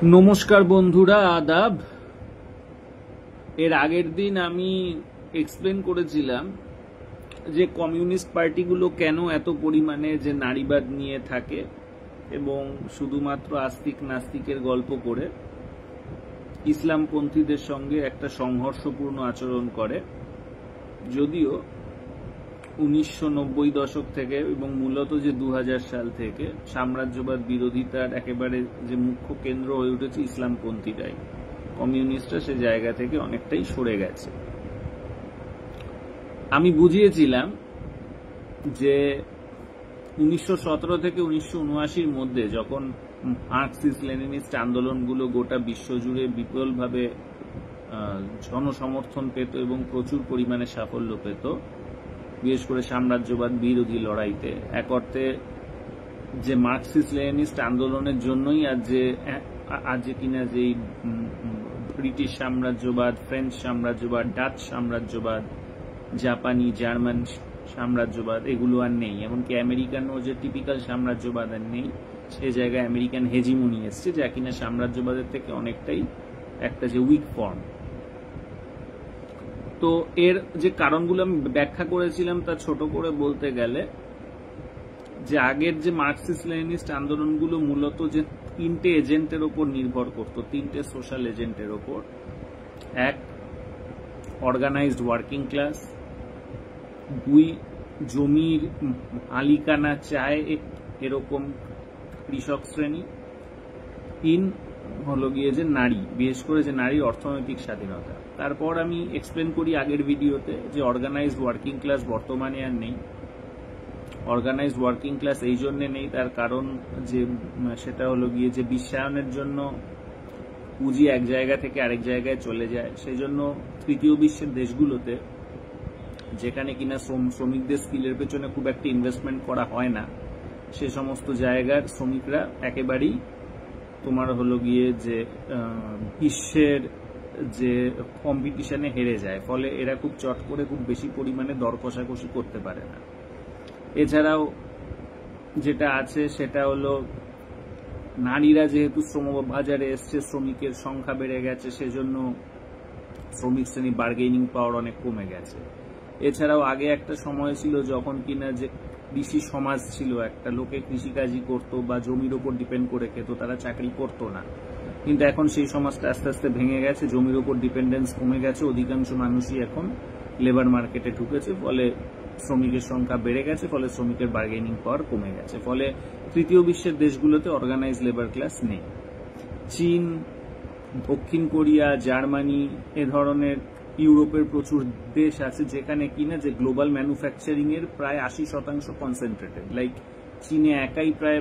নমস্কার বন্ধুরা, আদাব। এর আগের দিন আমি এক্সপ্লেন করেছিলাম যে কমিউনিস্ট পার্টিগুলো কেন এত পরিমাণে যে নারীবাদ নিয়ে থাকে এবং শুধুমাত্র আস্তিক নাস্তিকের গল্প করে ইসলামপন্থীদের সঙ্গে একটা সংঘর্ষপূর্ণ আচরণ করে। যদিও 1990 দশক থেকে এবং মূলত যে 2000 সাল থেকে সাম্রাজ্যবাদ বিরোধিতার একেবারে যে মুখ্য কেন্দ্র হয়ে উঠেছে ইসলামপন্থীরাই, কমিউনিস্টরা সে জায়গা থেকে অনেকটাই সরে গেছে। আমি বুঝিয়েছিলাম যে 1917 থেকে 1979 মধ্যে যখন মার্কসিস্ট লেনিনিস্ট আন্দোলনগুলো গোটা বিশ্বজুড়ে বিপুলভাবে জনসমর্থন পেত এবং প্রচুর পরিমাণে সাফল্য পেত, বিশেষ করে সাম্রাজ্যবাদ বিরোধী লড়াইতে, এক অর্থে যে মার্কসিস্ট লেনিনিস্ট আন্দোলনের জন্যই আজ কিনা যে ব্রিটিশ সাম্রাজ্যবাদ, ফ্রেঞ্চ সাম্রাজ্যবাদ, ডাচ সাম্রাজ্যবাদ, জাপানি, জার্মান সাম্রাজ্যবাদ এগুলো আর নেই। এমনকি আমেরিকানও যে টিপিক্যাল সাম্রাজ্যবাদ আর নেই, সে জায়গায় আমেরিকান হেজিমনি এসছে, যা কিনা সাম্রাজ্যবাদের থেকে অনেকটাই একটা যে উইক ফর্ম। তো এর যে কারণগুলো আমি ব্যাখ্যা করেছিলাম তা ছোট করে বলতে গেলে, যে আগের যে মার্কসিস্ট লেনিনিস্ট আন্দোলনগুলো মূলত যে তিনটে এজেন্টের ওপর নির্ভর করত, তিনটে সোশ্যাল এজেন্টের ওপর। এক, অর্গানাইজড ওয়ার্কিং ক্লাস। দুই, জমির মালিকানা চায় এরকম কৃষক শ্রেণী। তিন হলো গিয়ে যে নারী, বিশেষ করে যে নারীর অর্থনৈতিক স্বাধীনতা। তারপর আমি এক্সপ্লেন করি আগের ভিডিওতে যে অর্গানাইজড ওয়ার্কিং ক্লাস বর্তমানে আর নেই। অর্গানাইজড ওয়ার্কিং ক্লাস এই জন্য নেই, তার কারণ যে সেটা হলো গিয়ে যে বিশ্বায়নের জন্য পুঁজি এক জায়গা থেকে আরেক জায়গায় চলে যায়। সেই জন্য তৃতীয় বিশ্বের দেশগুলোতে, যেখানে কিনা শ্রমিকদের স্কিলের পেছনে খুব একটা ইনভেস্টমেন্ট করা হয় না, সে সমস্ত জায়গার শ্রমিকরা একেবারেই তোমার হলো গিয়ে যে বিশ্বের যে কম্পিটিশনে হেরে যায়। ফলে এরা খুব চট করে খুব বেশি পরিমাণে দর কষাকষি করতে পারে না। এছাড়াও যেটা আছে সেটা হলো নারীরা যেহেতু শ্রম বাজারে এসছে, শ্রমিকের সংখ্যা বেড়ে গেছে, সেজন্য শ্রমিক শ্রেণী বার্গেনিং পাওয়ার অনেক কমে গেছে। এছাড়াও আগে একটা সময় ছিল যখন কিনা যে কৃষি সমাজ ছিল, একটা লোকে কৃষিকাজই করতো বা জমির ওপর ডিপেন্ড করে খেত, তারা চাকরি করতো না। কিন্তু এখন সেই সমাজটা আস্তে আস্তে ভেঙে গেছে, জমির ওপর ডিপেন্ডেন্স কমে গেছে, অধিকাংশ মানুষই এখন লেবার মার্কেটে ঢুকেছে, ফলে শ্রমিকের সংখ্যা বেড়ে গেছে, ফলে শ্রমিকের বার্গেনিং পাওয়ার কমে গেছে। ফলে তৃতীয় বিশ্বের দেশগুলোতে অর্গানাইজ লেবার ক্লাস নেই। চীন, দক্ষিণ কোরিয়া, জার্মানি, এ ধরনের ইউরোপের প্রচুর দেশ আছে যেখানে কিনা যে গ্লোবাল ম্যানুফ্যাকচারিং এর প্রায় 80% কনসেন্ট্রেটেড। লাইক চীনে একাই প্রায়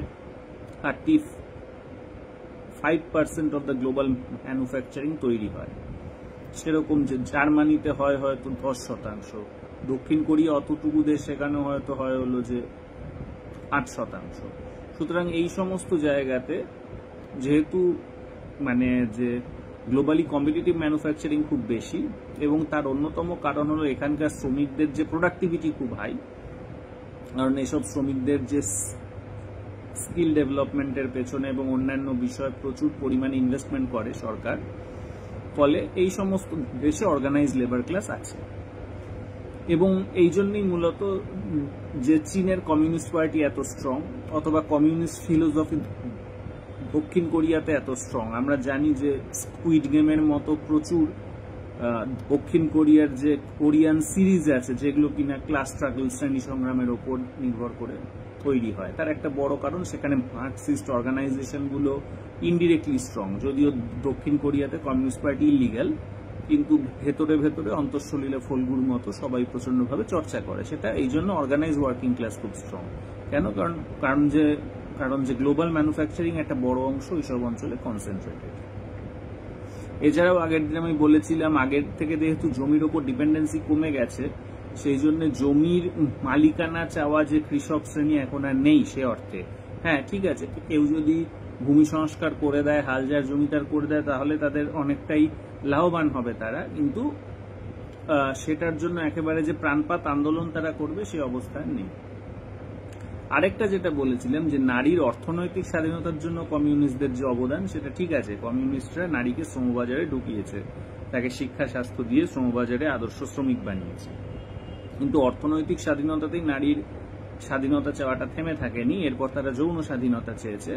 35% অফ দ্য গ্লোবাল ম্যানুফ্যাকচারিং তৈরি হয়। সেরকম যে জার্মানিতে হয় হয়তো 10%, দক্ষিণ কোরিয়া অতটুকু দেশ, সেখানে হয়তো হলো যে 8%। সুতরাং এই সমস্ত জায়গাতে যেহেতু মানে যে গ্লোবালি কম্পিটিটিভ ম্যানুফ্যাকচারিং খুব বেশি, এবং তার অন্যতম কারণ হলো এখানকার শ্রমিকদের যে প্রোডাক্টিভিটি খুব হাই, কারণ এসব শ্রমিকদের যে স্কিল ডেভেলপমেন্টের পেছনে এবং অন্যান্য বিষয়ে প্রচুর পরিমাণে ইনভেস্টমেন্ট করে সরকার। ফলে এই সমস্ত দেশে অর্গানাইজ লেবার ক্লাস আছে। এবং এই জন্যই মূলত যে চীনের কমিউনিস্ট পার্টি এত স্ট্রং, অথবা কমিউনিস্ট ফিলোসফি দক্ষিণ কোরিয়াতে এত স্ট্রং। আমরা জানি যে স্কুইড গেমের মতো প্রচুর দক্ষিণ কোরিয়ার যে কোরিয়ান সিরিজ আছে, যেগুলো কিনা ক্লাস স্ট্রাগল, শ্রেণী সংগ্রামের ওপর নির্ভর করে তৈরি হয়। তার একটা বড় কারণ সেখানে মার্কসিস্ট অর্গানাইজেশনগুলো ইনডিরেক্টলি স্ট্রং। যদিও দক্ষিণ কোরিয়াতে কমিউনিস্ট পার্টি ইলিগ্যাল, কিন্তু ভেতরে ভেতরে অন্তঃসলীলে ফলগুর মতো সবাই প্রচন্ডভাবে চর্চা করে। সেটা এই জন্য অর্গানাইজ ওয়ার্কিং ক্লাস খুব স্ট্রং। কেন? কারণ যে গ্লোবাল ম্যানুফ্যাকচারিং একটা বড় অংশ এইসব অঞ্চলে কনসেন্ট্রেটেড। এছাড়াও আগের দিন আমি বলেছিলাম, আগের থেকে যেহেতু জমির ওপর ডিপেন্ডেন্সি কমে গেছে, সেই জন্য জমির মালিকানা চাওয়া যে কৃষক শ্রেণী এখন আর নেই সে অর্থে। হ্যাঁ, ঠিক আছে, কেউ যদি ভূমি সংস্কার করে দেয়, হাল যার জমিদার করে দেয়, তাহলে তাদের অনেকটাই লাভবান হবে তারা, কিন্তু সেটার জন্য একেবারে যে প্রাণপাত আন্দোলন তারা করবে সে অবস্থায় নেই। আরেকটা যেটা বলেছিলাম যে নারীর অর্থনৈতিক স্বাধীনতার জন্য কমিউনিস্টদের যে অবদান, সেটা ঠিক আছে, কমিউনিস্টরা নারীকে শ্রমবাজারে ঢুকিয়েছে, তাকে শিক্ষা স্বাস্থ্য দিয়ে শ্রমবাজারে আদর্শ শ্রমিক বানিয়েছে, কিন্তু অর্থনৈতিক স্বাধীনতাতেই নারীর স্বাধীনতা চাওয়াটা থেমে থাকেনি। এরপর তারা যৌন স্বাধীনতা চেয়েছে,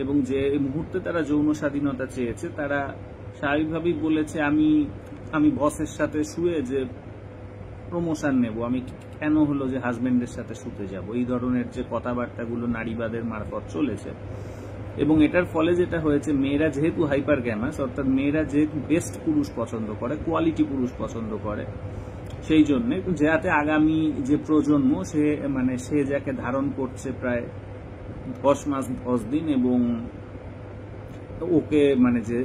এবং যে মুহূর্তে তারা যৌন স্বাধীনতা চেয়েছে তারা স্বাভাবিকভাবেই বলেছে আমি বসের সাথে শুয়ে যে প্রমোশন নেব, আমি কেন হলো যে হাজবেন্ডের সাথে শুতে যাব, এই ধরনের যে কথাবার্তাগুলো নারীবাদের মারফত চলেছে। এবং এটার ফলে যেটা হয়েছে, মেয়েরা যেহেতু হাইপার গ্যামাস, অর্থাৎ মেয়েরা যেহেতু বেস্ট পুরুষ পছন্দ করে, কোয়ালিটি পুরুষ পছন্দ করে, সেই জন্য যাতে আগামী যে প্রজন্ম সে যাকে ধারণ করছে প্রায় 10 মাস 10 দিন, এবং ওকে যে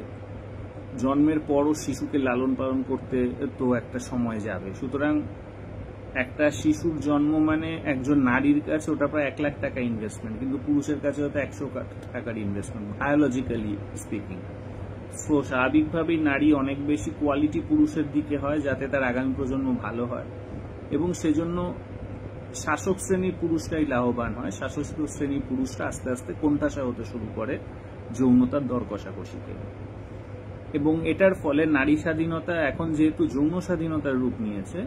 জন্মের পরও শিশুকে লালন পালন করতে তো একটা সময় যাবে, সুতরাং একটা শিশুর জন্ম একজন নারীর কাছে ওটা প্রায় 1 লাখ টাকা ইনভেস্টমেন্ট, কিন্তু পুরুষের কাছে হয়তো 100 টাকার ইনভেস্টমেন্ট, বায়োলজিক্যালি স্পিকিং। সো স্বাভাবিকভাবেই নারী অনেক বেশি কোয়ালিটি পুরুষের দিকে হয়, যাতে তার আগামী প্রজন্ম ভালো হয়, এবং সেজন্য শাসক শ্রেণীর পুরুষরাই লাভবান হয়। শাসক শ্রেণীর পুরুষরা আস্তে আস্তে কোণঠাসা হতে শুরু করে যৌনতার দর কষাকষিতে, এবং এটার ফলে নারী স্বাধীনতা এখন যেহেতু যৌন স্বাধীনতার রূপ নিয়েছে,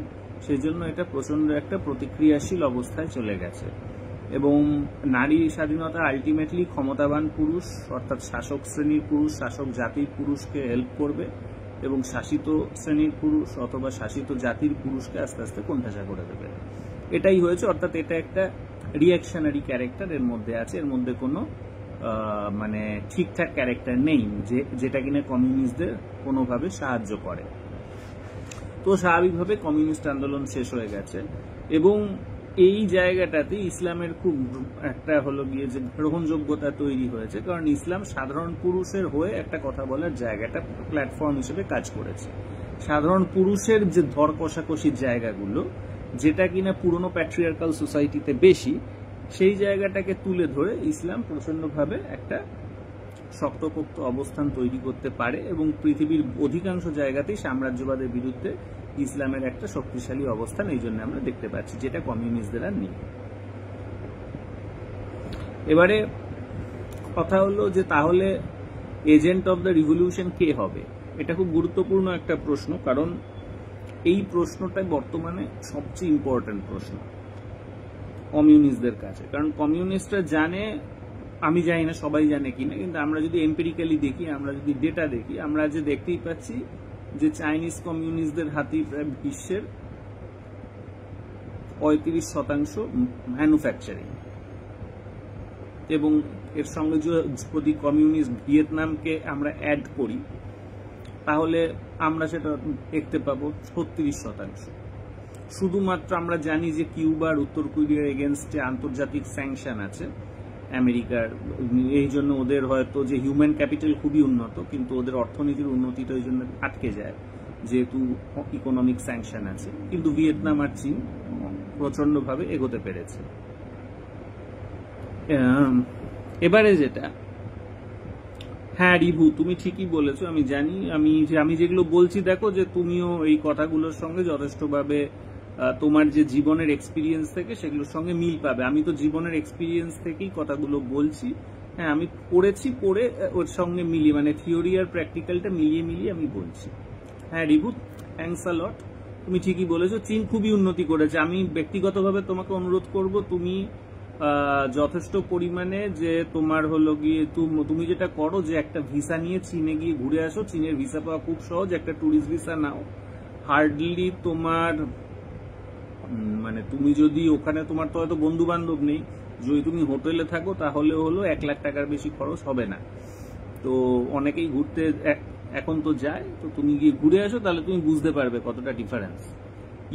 সেজন্য এটা প্রচন্ড একটা প্রতিক্রিয়াশীল অবস্থায় চলে গেছে। এবং নারী স্বাধীনতা আলটিমেটলি ক্ষমতাবান পুরুষ, অর্থাৎ শাসক শ্রেণীর পুরুষ, শাসক জাতির পুরুষকে হেল্প করবে, এবং শাসিত শ্রেণীর পুরুষ অথবা শাসিত জাতির পুরুষকে আস্তে আস্তে কোণঠাসা করে দেবে। এটাই হয়েছে, অর্থাৎ এটা একটা রিঅ্যাকশনারি ক্যারেক্টার এর মধ্যে আছে, এর মধ্যে কোনো ঠিকঠাক ক্যারেক্টার নেই যেটা কিনা কমিউনিস্টদের কোনোভাবে সাহায্য করে। তো স্বাভাবিকভাবে কমিউনিস্ট আন্দোলন শেষ হয়ে গেছে, এবং এই জায়গাটাতে ইসলামের খুব একটা হলো গিয়ে যে গ্রহণযোগ্যতা তৈরি হয়েছে, কারণ ইসলাম সাধারণ পুরুষের হয়ে একটা কথা বলার জায়গাটা প্ল্যাটফর্ম হিসেবে কাজ করেছে। সাধারণ পুরুষের যে ধর কষাকষির জায়গাগুলো, যেটা কিনা পুরনো প্যাট্রিয়ার্কাল সোসাইটিতে বেশি, সেই জায়গাটাকে তুলে ধরে ইসলাম প্রচন্ডভাবে একটা শক্তপোক্ত অবস্থান তৈরি করতে পারে, এবং পৃথিবীর অধিকাংশ জায়গাতেই সাম্রাজ্যবাদের বিরুদ্ধে ইসলামের একটা শক্তিশালী অবস্থান এই জন্য আমরা দেখতে পাচ্ছি, যেটা কমিউনিস্টদের আর নেই। এবারে কথা হলো যে তাহলে এজেন্ট অব দ্য রিভলিউশন কে হবে? এটা খুব গুরুত্বপূর্ণ একটা প্রশ্ন, কারণ এই প্রশ্নটা বর্তমানে সবচেয়ে ইম্পর্টেন্ট প্রশ্ন কমিউনিস্টদের কাছে। কারণ কমিউনিস্টরা জানে, আমি জানি না সবাই জানে কিনা, কিন্তু আমরা যদি এম্পিরিক্যালি দেখি, আমরা যদি ডেটা দেখি, আমরা যে দেখতেই পাচ্ছি যে চাইনিজ কমিউনিস্টদের হাতেই প্রায় বিশ্বের 35% ম্যানুফ্যাকচারিং, এবং এর সঙ্গে যদি কমিউনিস্ট ভিয়েতনামকে আমরা অ্যাড করি, তাহলে আমরা সেটা দেখতে পাবো 36%। শুধুমাত্র আমরা জানি যে কিউবার, উত্তর কোরিয়ার এগেনস্টে আন্তর্জাতিক স্যাংশন আছে আমেরিকার, এই জন্য ওদের হয়তো যে হিউম্যান ক্যাপিটাল খুবই উন্নত, কিন্তু ওদের অর্থনীতির উন্নতিটা ওই জন্য আটকে যায়, যেহেতু ইকোনমিক স্যাংশন আছে। কিন্তু ভিয়েতনাম আর চীন প্রচন্ডভাবে এগোতে পেরেছে। এবারে যেটা, হ্যাঁ রিভু, তুমি ঠিকই বলেছো, আমি জানি, আমি যেগুলো বলছি দেখো যে তুমিও এই কথাগুলোর সঙ্গে যথেষ্টভাবে তোমার যে জীবনের এক্সপিরিয়েন্স থেকে সেগুলোর সঙ্গে মিল পাবে। আমি তো জীবনের এক্সপিরিয়েন্স থেকেই কথাগুলো বলছি। হ্যাঁ, আমি পড়েছি, পড়ে ওর সঙ্গে মিলিয়ে থিওরি আর প্র্যাকটিক্যালটা মিলিয়ে আমি বলছি। হ্যাঁ রিভু, থ্যাঙ্কস আ লট, তুমি ঠিকই বলেছো, চীন খুবই উন্নতি করেছে। আমি ব্যক্তিগতভাবে তোমাকে অনুরোধ করব, তুমি যথেষ্ট পরিমাণে যে তোমার হলো গিয়ে তুমি যেটা করো, যে একটা ভিসা নিয়ে চীনে গিয়ে ঘুরে আসো। চীনের ভিসা পাওয়া খুব সহজ, একটা ট্যুরিস্ট ভিসা নাও। হার্ডলি তোমার তুমি যদি ওখানে, তোমার তো হয়তো বন্ধু বান্ধব নেই, যদি তুমি হোটেলে থাকো তাহলে হলো 1 লাখ টাকার বেশি খরচ হবে না। তো অনেকেই ঘুরতে এখন তো যায়, তো তুমি গিয়ে ঘুরে আসো, তাহলে তুমি বুঝতে পারবে কতটা ডিফারেন্স।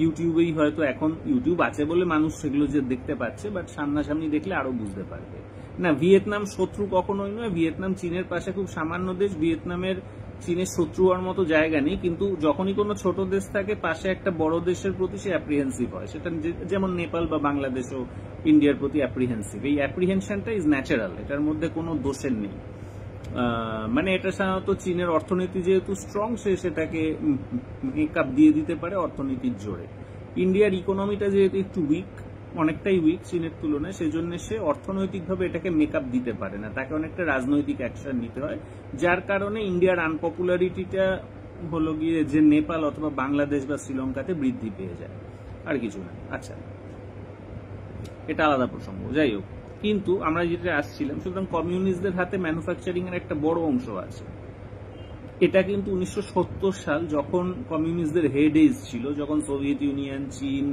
ইউটিউবেই হয়তো, এখন ইউটিউব আছে বলে মানুষ সেগুলো যে দেখতে পাচ্ছে, বাট সামনাসামনি দেখলে আরো বুঝতে পারবে। না, ভিয়েতনাম শত্রু কখনোই নয়, ভিয়েতনাম চীনের পাশে খুব সামান্য দেশ, ভিয়েতনামের চীনের শত্রু হওয়ার মতো জায়গা নেই, কিন্তু যখনই কোনো ছোট দেশ থাকে পাশে একটা বড় দেশের প্রতি সে অ্যাপ্রিহেন্সিভ হয়, সেটা যেমন নেপাল বা বাংলাদেশও ইন্ডিয়ার প্রতি অ্যাপ্রিহেন্সিভ। এই অ্যাপ্রিহেনশনটা ইজ ন্যাচারাল, এটার মধ্যে কোনো দোষের নেই। এটা সাধারণত চীনের অর্থনীতি যেহেতু স্ট্রং, সে সেটাকে মেকআপ দিয়ে দিতে পারে অর্থনীতির জোরে। ইন্ডিয়ার ইকোনমিটা যেহেতু একটু উইক, অনেকটাই উইক চীনের তুলনায়, সেই জন্য সে অর্থনৈতিকভাবে এটাকে মেকআপ দিতে পারে না, তাকে অনেকটা রাজনৈতিক অ্যাকশন নিতে হয়, যার কারণে ইন্ডিয়ার আনপপুলারিটিটা হলো গিয়ে যে নেপাল অথবা বাংলাদেশ বা শ্রীলঙ্কাতে বৃদ্ধি পেয়ে যায়, আর কিছু না। আচ্ছা, এটা আলাদা প্রসঙ্গ, যাই হোক। কিন্তু আমরা যেটা আসছিলাম, সুতরাং কমিউনিস্টদের হাতে ম্যানুফ্যাকচারিং এর একটা বড় অংশ আছে। এটা কিন্তু 1970 সাল যখন কমিউনিস্টদের হেড এজ ছিল, যখন সোভিয়েত ইউনিয়ন, চীন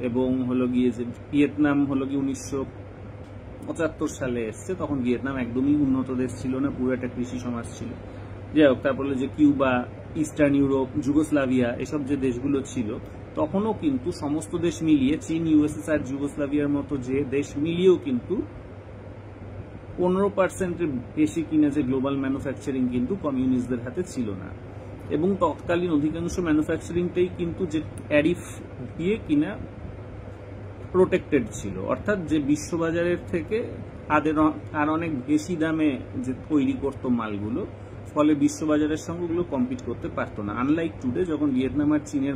এবং হলো গিয়ে যে ভিয়েতনাম হলো গিয়ে 1975 সালে এসছে, তখন ভিয়েতনাম একদমই উন্নত দেশ ছিল না, পুরো একটা কৃষি সমাজ ছিল। যাই হোক, তারপরে যে কিউবা, ইস্টার্ন ইউরোপ, যুগোস্লাভিয়া, এসব যে দেশগুলো ছিল, তখনও কিন্তু সমস্ত দেশ মিলিয়ে, চীন, ইউএসএসআর, যুগোস্লাভিয়ার মতো যে দেশ মিলিয়েও কিন্তু 15%-এর বেশি কিনা যে গ্লোবাল ম্যানুফ্যাকচারিং কিন্তু কমিউনিস্টদের হাতে ছিল না। এবং তৎকালীন অধিকাংশ ম্যানুফ্যাকচারিংটাই কিন্তু যে ট্যারিফ দিয়ে কিনা প্রোটেক্টেড ছিল, অর্থাৎ যে বিশ্ববাজারের থেকে আর অনেক বেশি দামে যে তৈরি করতো মালগুলো, ফলে বিশ্ববাজারের সঙ্গে ওগুলো কম্পিট করতে পারতো না, আনলাইক টুডে যখন ভিয়েতনাম আর চীনের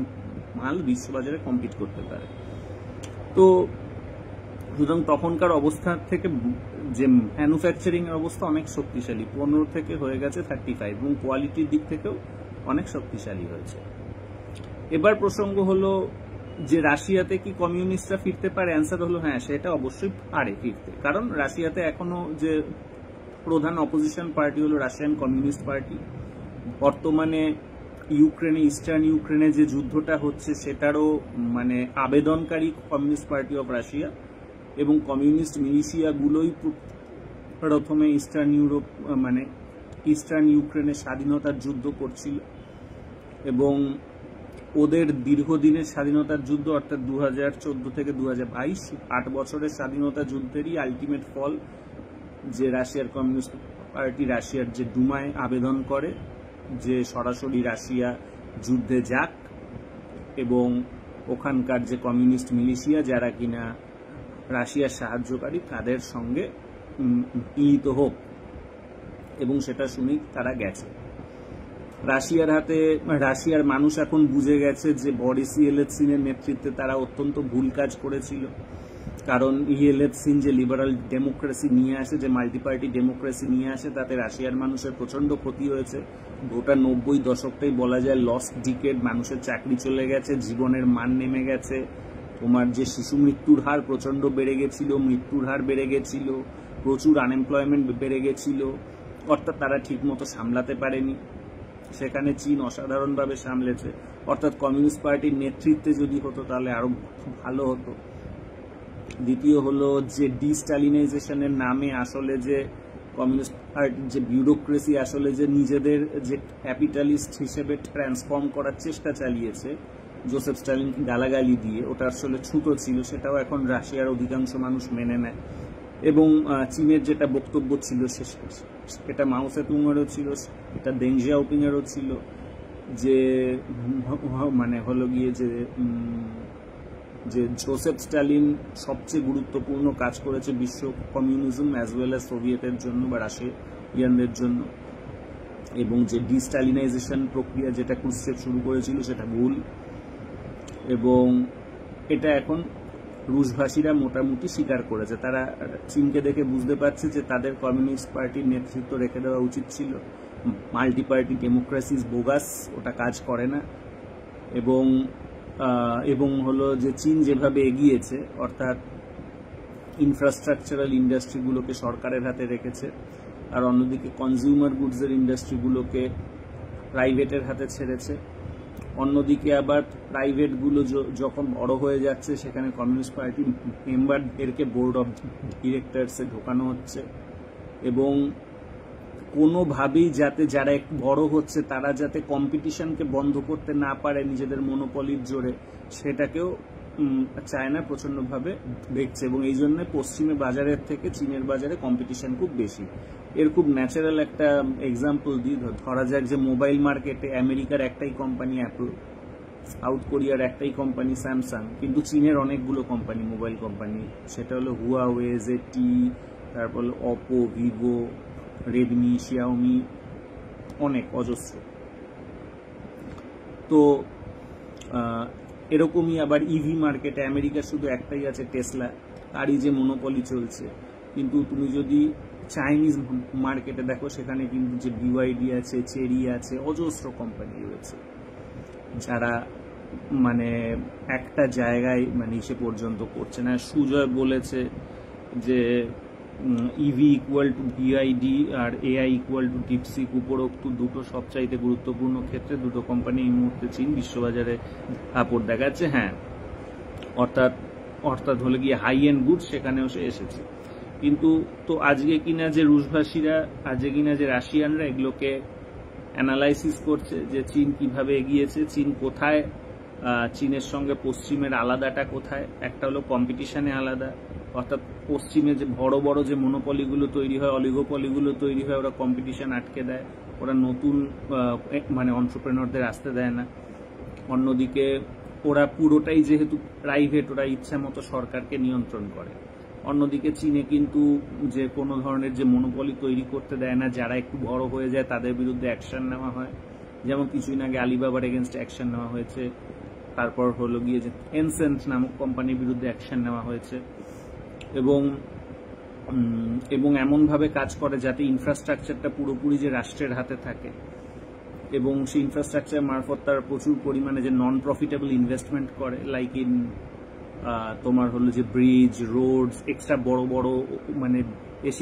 মাল বিশ্ববাজারে কম্পিট করতে পারে। তো সুতরাং তখনকার অবস্থা থেকে যে ম্যানুফ্যাকচারিং এর অবস্থা অনেক শক্তিশালী, 15 থেকে হয়ে গেছে 35, এবং কোয়ালিটির দিক থেকেও অনেক শক্তিশালী হয়েছে। এবার প্রসঙ্গ হলো যে রাশিয়াতে কি কমিউনিস্টরা ফিরতে পারে? অ্যান্সার হলো হ্যাঁ, সেটা অবশ্যই পারে ফিরতে, কারণ রাশিয়াতে এখনো যে প্রধান অপোজিশন পার্টি হলো রাশিয়ান কমিউনিস্ট পার্টি। বর্তমানে ইউক্রেনে, ইস্টার্ন ইউক্রেনে যে যুদ্ধটা হচ্ছে সেটারও মানে আবেদনকারী কমিউনিস্ট পার্টি অফ রাশিয়া, এবং কমিউনিস্ট মিলিশিয়াগুলোই প্রথমে ইস্টার্ন ইউরোপ মানে ইস্টার্ন ইউক্রেনের স্বাধীনতার যুদ্ধ করছিল, এবং ওদের দীর্ঘদিনের স্বাধীনতার যুদ্ধ, অর্থাৎ 2014 থেকে 2022, 8 বছরের স্বাধীনতা যুদ্ধেরই আলটিমেট ফল যে রাশিয়ার কমিউনিস্ট পার্টি রাশিয়ার যে ডুমায় আবেদন করে যে সরাসরি রাশিয়া যুদ্ধে যাক, এবং ওখানকার যে কমিউনিস্ট মিলিশিয়া যারা কিনা রাশিয়ার সাহায্যকারী তাদের সঙ্গে মিলিত হোক, এবং সেটা শুনেই তারা গেছে। রাশিয়ার হাতে, রাশিয়ার মানুষ এখন বুঝে গেছে যে বরিস ইয়েলৎসিনের নেতৃত্বে তারা অত্যন্ত ভুল কাজ করেছিল, কারণ ইয়েলৎসিন যে লিবারাল ডেমোক্রেসি নিয়ে আসে, যে মাল্টি পার্টি ডেমোক্রেসি নিয়ে আসে, তাতে রাশিয়ার মানুষের প্রচন্ড ক্ষতি হয়েছে। গোটা 90 দশকটাই বলা যায় লস্ট ডিকেড, মানুষের চাকরি চলে গেছে, জীবনের মান নেমে গেছে, তোমার যে শিশু মৃত্যুর হার প্রচন্ড বেড়ে গেছিল, মৃত্যুর হার বেড়ে গেছিল, প্রচুর আনএমপ্লয়মেন্ট বেড়ে গেছিল, অর্থাৎ তারা ঠিক মতো সামলাতে পারেনি। সেখানে চীন অসাধারণভাবে সামলেছে, অর্থাৎ কমিউনিস্ট পার্টির নেতৃত্বে যদি হতো তাহলে আরো ভালো হতো। দ্বিতীয় হলো যে ডিস্টালিনাইজেশনের নামে আসলে যে কমিউনিস্ট পার্টির যে বিউরোক্রেসি আসলে যে নিজেদের যে ক্যাপিটালিস্ট হিসেবে ট্রান্সফর্ম করার চেষ্টা চালিয়েছে জোসেফ স্টালিন গালাগালি দিয়ে, ওটা আসলে ছুতো ছিল, সেটাও এখন রাশিয়ার অধিকাংশ মানুষ মেনে নেয়। এবং চীনের যেটা বক্তব্য ছিল এটা মাও সেতুংয়েরও ছিল, এটা দেং জিয়াওপিংয়েরও ছিল, যে মানে হলো গিয়ে যে জোসেফ স্টালিন সবচেয়ে গুরুত্বপূর্ণ কাজ করেছে বিশ্ব কমিউনিজম অ্যাজ ওয়েল অ্যাজ সোভিয়েতের জন্য বা রাশিয়ানদের জন্য, এবং যে ডিস্টালিনাইজেশন প্রক্রিয়া যেটা ক্রুশ্চেভ শুরু করেছিল সেটা ভুল। এবং এটা এখন রুশভাষীরা মোটামুটি স্বীকার করেছে, তারা চীনকে দেখে বুঝতে পারছে যে তাদের কমিউনিস্ট পার্টির নেতৃত্ব রেখে দেওয়া উচিত ছিল। মাল্টি পার্টি ডেমোক্রেসি বোগাস, ওটা কাজ করে না। এবং হলো যে চীন যেভাবে এগিয়েছে, অর্থাৎ ইনফ্রাস্ট্রাকচারাল ইন্ডাস্ট্রিগুলোকে সরকারের হাতে রেখেছে, আর অন্যদিকে কনজিউমার গুডসের ইন্ডাস্ট্রিগুলোকে প্রাইভেটের হাতে ছেড়েছে। অন্যদিকে আবার প্রাইভেটগুলো যখন বড় হয়ে যাচ্ছে সেখানে কমিউনিস্ট পার্টির মেম্বারদেরকে বোর্ড অফ ডিরেক্টরসে ঢোকানো হচ্ছে, এবং কোনোভাবেই যাতে যারা একটু বড় হচ্ছে তারা যাতে কম্পিটিশনকে বন্ধ করতে না পারে নিজেদের মনোপলির জোরে, সেটাকেও চায়না প্রচন্ডভাবে দেখছে। এবং এই জন্য পশ্চিমের বাজারের থেকে চীনের বাজারে কম্পিটিশন খুব বেশি। এর খুব ন্যাচারাল একটা এক্সাম্পল দিই, ধরা যাক যে মোবাইল মার্কেটে আমেরিকার একটাই কোম্পানি অ্যাপল, সাউথ কোরিয়ার একটাই কোম্পানি স্যামসাং, কিন্তু চীনের অনেকগুলো কোম্পানি, মোবাইল কোম্পানি, সেটা হলো হুয়াওয়ে, জেটি, তারপর অপো, ভিভো, রেডমি, শিয়াওমি, অনেক অজস্র। তো এরকমই আবার ইভি মার্কেটে আমেরিকা শুধু একটাই আছে, টেসলা, তারই যে মনোপলি চলছে। কিন্তু তুমি যদি চাইনিজ মার্কেটে দেখো, সেখানে কিন্তু যে বিওয়াইডি আছে, চেরি আছে, অজস্র কোম্পানি রয়েছে যারা মানে একটা জায়গায় মানে ইসে পর্যন্ত করছে না। সুজয় বলেছে যে ইভি ইকুয়াল টু বিআইডি আর এআই ইকুয়াল টু ডিপসিক, উপরোক্ত দুটো সবচাইতে গুরুত্বপূর্ণ ক্ষেত্রে দুটো কোম্পানি এই মুহূর্তে চীন বিশ্ববাজারে আপদ দেখাচ্ছে। হ্যাঁ, অর্থাৎ হলে গিয়ে হাই এন্ড গুডস সেখানেও সে এসেছে। কিন্তু তো আজকে কিনা যে রুশভাষীরা, আজকে কিনা যে রাশিয়ানরা এগুলোকে অ্যানালাইসিস করছে যে চীন কিভাবে এগিয়েছে, চীন কোথায়, চীনের সঙ্গে পশ্চিমের আলাদাটা কোথায়। একটা হলো কম্পিটিশনে আলাদা, অর্থাৎ পশ্চিমে যে বড় বড় যে মনোপলিগুলো তৈরি হয়, অলিগোপলিগুলো তৈরি হয়, ওরা কম্পিটিশন আটকে দেয়, ওরা নতুন মানে অন্ট্রপ্রেনরদের আসতে দেয় না। অন্যদিকে ওরা পুরোটাই যেহেতু প্রাইভেট, ওরা ইচ্ছা মতো সরকারকে নিয়ন্ত্রণ করে। অন্যদিকে চীনে কিন্তু যে কোনো ধরনের যে মনোপলি তৈরি করতে দেয় না, যারা একটু বড় হয়ে যায় তাদের বিরুদ্ধে অ্যাকশন নেওয়া হয়। যেমন কিছুদিন আগে আলিবাবার এগেনস্ট অ্যাকশন নেওয়া হয়েছে, তারপর হলো গিয়ে যে এনসেন্ট নামক কোম্পানির বিরুদ্ধে অ্যাকশন নেওয়া হয়েছে। এবং এমনভাবে কাজ করে যাতে ইনফ্রাস্ট্রাকচারটা পুরোপুরি যে রাষ্ট্রের হাতে থাকে, এবং সেই ইনফ্রাস্ট্রাকচার মারফত তারা প্রচুর পরিমাণে যে নন প্রফিটেবল ইনভেস্টমেন্ট করে, লাইক ইন তোমার হলো যে ব্রিজ, রোডস, এক্সট্রা বড় বড় মানে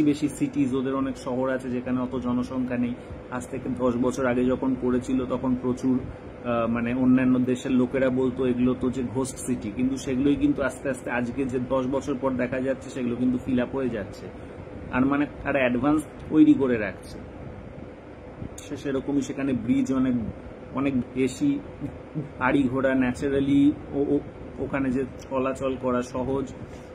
বেশি সিটিজ, ওদের অনেক শহর আছে যেখানে অত জনসংখ্যা নেই। আজ থেকে 10 বছর আগে যখন করেছিল তখন প্রচুর মানে অন্যান্য দেশের লোকেরা বলতো এগুলো তো যে ঘোস্ট সিটি, কিন্তু সেগুলোই কিন্তু আস্তে আস্তে আজকে যে 10 বছর পর দেখা যাচ্ছে সেগুলো কিন্তু ফিল আপ হয়ে যাচ্ছে। আর মানে তারা অ্যাডভান্স তৈরি করে রাখছে। সেরকমই সেখানে ব্রিজ অনেক বেশি, গাড়ি ঘোড়া ন্যাচারালি ওখানে যে চলাচল করা সহজ।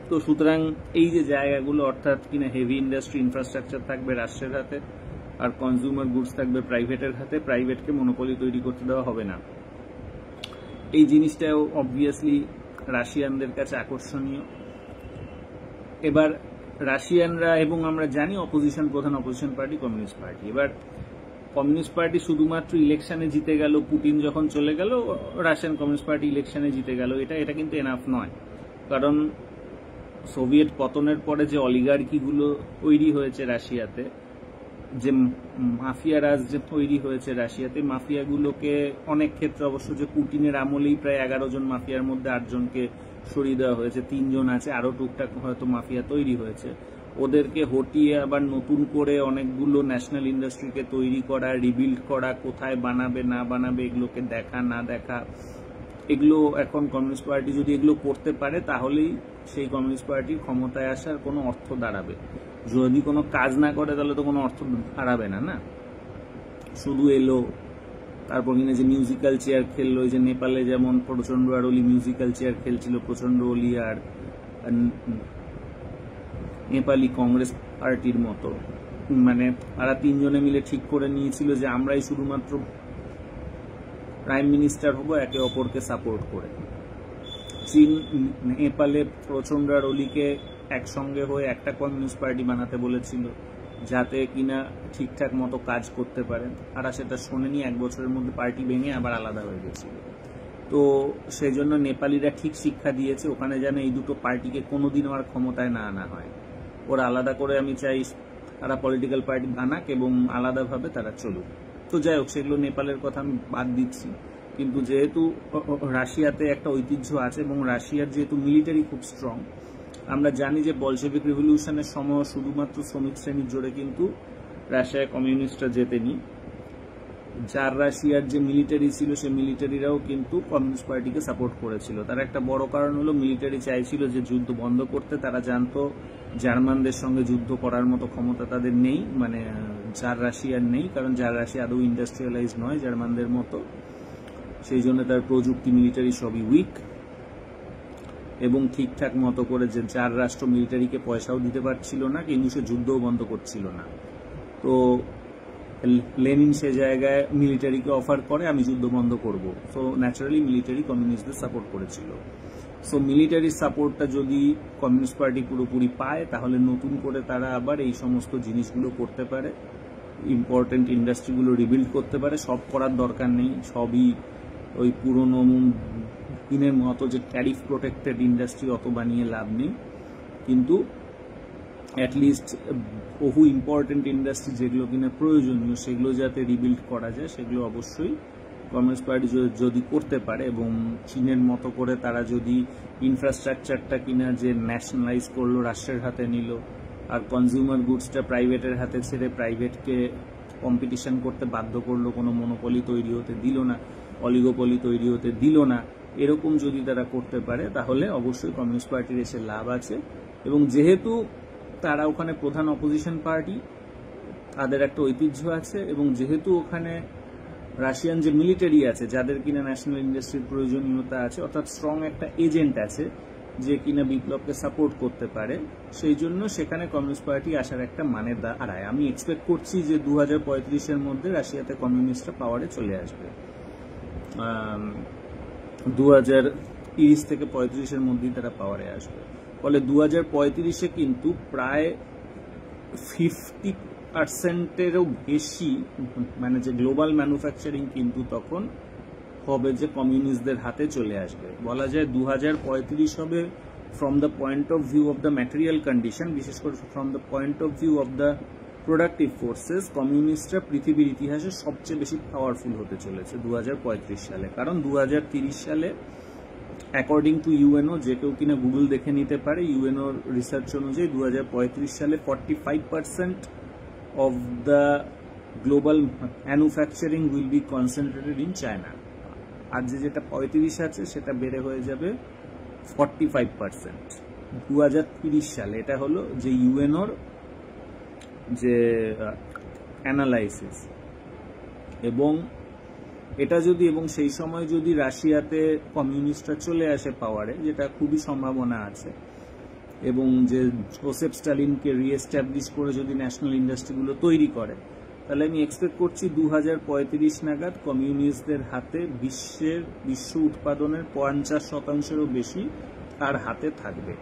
তো সুতরাং এই যে জায়গাগুলো, অর্থাৎ কিনা হেভি ইন্ডাস্ট্রি ইনফ্রাস্ট্রাকচার থাকবে রাষ্ট্রের হাতে আর কনজিউমার গুডস থাকবে প্রাইভেটের হাতে, প্রাইভেটকে মনোপলি তৈরি করতে দেওয়া হবে না। এই জিনিসটাও অবভিয়াসলি রাশিয়ানদের কাছে আকর্ষণীয়। এবার রাশিয়ানরা, এবং আমরা জানি প্রধান অপোজিশন পার্টি কমিউনিস্ট পার্টি। এবার কমিউনিস্ট পার্টি শুধুমাত্র ইলেকশনে জিতে গেল, পুতিন যখন চলে গেল রাশিয়ান কমিউনিস্ট পার্টি ইলেকশনে জিতে গেল, এটা কিন্তু এনাফ নয়। কারণ সোভিয়েত পতনের পরে যে অলিগার্কিগুলো তৈরি হয়েছে রাশিয়াতে, যে মাফিয়া রাজ যে তৈরি হয়েছে রাশিয়াতে, মাফিয়াগুলোকে অনেক ক্ষেত্রে অবশ্য যে পুতিনের আমলেই প্রায় 11 জন মাফিয়ার মধ্যে 8 জনকে সরিয়ে দেওয়া হয়েছে, 3 জন আছে, আরো টুকটাক হয়তো মাফিয়া তৈরি হয়েছে। ওদেরকে হটিয়ে আবার নতুন করে অনেকগুলো ন্যাশনাল ইন্ডাস্ট্রিকে তৈরি করা, রিবিল্ড করা, কোথায় বানাবে না বানাবে এগুলোকে দেখা না দেখা, এগুলো এখন কমিউনিস্ট পার্টি যদি এগুলো করতে পারে তাহলেই সেই কমিউনিস্ট পার্টির ক্ষমতায় আসার কোনো অর্থ দাঁড়াবে। যদি কোনো কাজ না করে তাহলে তো কোনো অর্থ দাঁড়াবে না। না শুধু এলো, তারপর কিনা যে মিউজিক্যাল চেয়ার খেললো, যে নেপালে যেমন প্রচন্ড আর ওলি মিউজিক্যাল চেয়ার খেলছিল, প্রচন্ড ওলি আর নেপালি কংগ্রেস পার্টির মতো, মানে তারা 3 জনে মিলে ঠিক করে নিয়েছিল যে আমরাই শুধুমাত্র প্রাইম মিনিস্টার হবো একে অপরকে সাপোর্ট করে। চীন নেপালে প্রচন্ড আর ওলিকে একসঙ্গে হয়ে একটা কমিউনিস্ট পার্টি বানাতে বলেছিল যাতে কিনা ঠিকঠাক মতো কাজ করতে পারেন, আর সেটা শোনেনি। 1 বছরের মধ্যে পার্টি ভেঙে আবার আলাদা হয়ে গেছিল। তো সেই জন্য নেপালিরা ঠিক শিক্ষা দিয়েছে ওখানে যেন এই দুটো পার্টিকে কোনোদিনও আর ক্ষমতায় না আনা হয়। ওরা আলাদা করে, আমি চাই তারা পলিটিক্যাল পার্টি বানাক এবং আলাদাভাবে তারা চলুক। তো যাই হোক, সেগুলো নেপালের কথা আমি বাদ দিচ্ছি। কিন্তু যেহেতু রাশিয়াতে একটা ঐতিহ্য আছে এবং রাশিয়ার যেহেতু মিলিটারি খুব স্ট্রং, আমরা জানি যে বলশেভিক রিভলিউশনের সময় শুধুমাত্র শ্রমিক শ্রেণীর জোরে কিন্তু রাশিয়ায় কমিউনিস্টরা জেতেনি। যার রাশিয়ার যে মিলিটারি ছিল সে মিলিটারিরাও কিন্তু কমিউনিস্ট পার্টিকে সাপোর্ট করেছিল। তার একটা বড় কারণ হলো মিলিটারি চাইছিল যে যুদ্ধ বন্ধ করতে। তারা জানতো জার্মানদের সঙ্গে যুদ্ধ করার মতো ক্ষমতা তাদের নেই, মানে যার রাশিয়ার নেই, কারণ যার রাশিয়া আদৌ ইন্ডাস্ট্রিয়ালাইজ নয় জার্মানদের মতো। সেই জন্য তার প্রযুক্তি মিলিটারি সবই উইক, এবং ঠিকঠাক মতো করে যে যার রাষ্ট্র মিলিটারিকে পয়সাও দিতে পারছিল না, কিন্তু সে যুদ্ধও বন্ধ করছিল না। তো লেনিন সে জায়গায় মিলিটারিকে অফার করে আমি যুদ্ধ বন্ধ করব। সো ন্যাচারালি মিলিটারি কমিউনিস্টদের সাপোর্ট করেছিল। সো মিলিটারির সাপোর্টটা যদি কমিউনিস্ট পার্টি পুরোপুরি পায় তাহলে নতুন করে তারা আবার এই সমস্ত জিনিসগুলো করতে পারে, ইম্পর্টেন্ট ইন্ডাস্ট্রিগুলো রিবিল্ড করতে পারে। সব করার দরকার নেই, সবই ওই পুরনো চীনের মতো যে ট্যারিফ প্রোটেক্টেড ইন্ডাস্ট্রি অত বানিয়ে লাভ নেই, কিন্তু অ্যাটলিস্ট বহু ইম্পর্টেন্ট ইন্ডাস্ট্রি যেগুলো কিনা প্রয়োজনীয় সেগুলো যাতে রিবিল্ড করা যায়, সেগুলো অবশ্যই কমিউনিস্ট পার্টি যদি করতে পারে, এবং চীনের মতো করে তারা যদি ইনফ্রাস্ট্রাকচারটা কিনা যে ন্যাশনালাইজ করলো, রাষ্ট্রের হাতে নিল, আর কনজিউমার গুডসটা প্রাইভেটের হাতে ছেড়ে প্রাইভেটকে কম্পিটিশন করতে বাধ্য করলো, কোনো মনোপলি তৈরি হতে দিল না, অলিগোপলি তৈরি হতে দিল না, এরকম যদি তারা করতে পারে তাহলে অবশ্যই কমিউনিস্ট পার্টির এসে লাভ আছে। এবং যেহেতু তারা ওখানে প্রধান অপোজিশন পার্টি, তাদের একটা ঐতিহ্য আছে, এবং যেহেতু ওখানে রাশিয়ান যে মিলিটারি আছে যাদের কিনা ন্যাশনাল ইন্ডাস্ট্রির প্রয়োজনীয়তা আছে, অর্থাৎ স্ট্রং একটা এজেন্ট আছে যে কিনা বিপ্লবকে সাপোর্ট করতে পারে, সেই জন্য সেখানে কমিউনিস্ট পার্টি আসার একটা মানে দাঁড়ায়। আমি এক্সপেক্ট করছি যে 2035-এর মধ্যে রাশিয়াতে কমিউনিস্টরা পাওয়ারে চলে আসবে, 2030 থেকে 35-এর মধ্যেই তারা পাওয়ারে আসবে। ফলে 2035-এ কিন্তু প্রায় 50%-এরও বেশি মানে যে গ্লোবাল ম্যানুফ্যাকচারিং কিন্তু তখন হবে যে কমিউনিস্টদের হাতে চলে আসবে। বলা যায় 2035 হবে from the point of view of the material condition, বিশেষ করে from the point of view of the productive forces, কমিউনিস্টরা পৃথিবীর ইতিহাসে সবচেয়ে বেশি পাওয়ারফুল হতে চলেছে 2035 সালে। কারণ 2030 সালে অ্যাকর্ডিং টু ইউএনও, যে কেউ কিনা গুগল দেখে নিতে পারে, ইউএনওর রিসার্চ অনুযায়ী 2035 সালে 45% of the global manufacturing will be concentrated in China। আর যেটা 35 আছে সেটা বেড়ে হয়ে যাবে 45% 2030 সালে। এটা হলো যে ইউএনওর যে অ্যানালাইসিস। এবং এটা যদি, এবং সেই সময় যদি রাশিয়াতে কমিউনিস্টরা চলে আসে পাওয়ারে, যেটা খুবই সম্ভাবনা আছে, এবং যে জোসেফ স্টালিনকে রিএস্টাবলিশ করে যদি ন্যাশনাল ইন্ডাস্ট্রিগুলো তৈরি করে, তাহলে আমি এক্সপেক্ট করছি 2035 নাগাদ কমিউনিস্টদের হাতে বিশ্ব উৎপাদনের 50%-এরও বেশি তার হাতে থাকবে।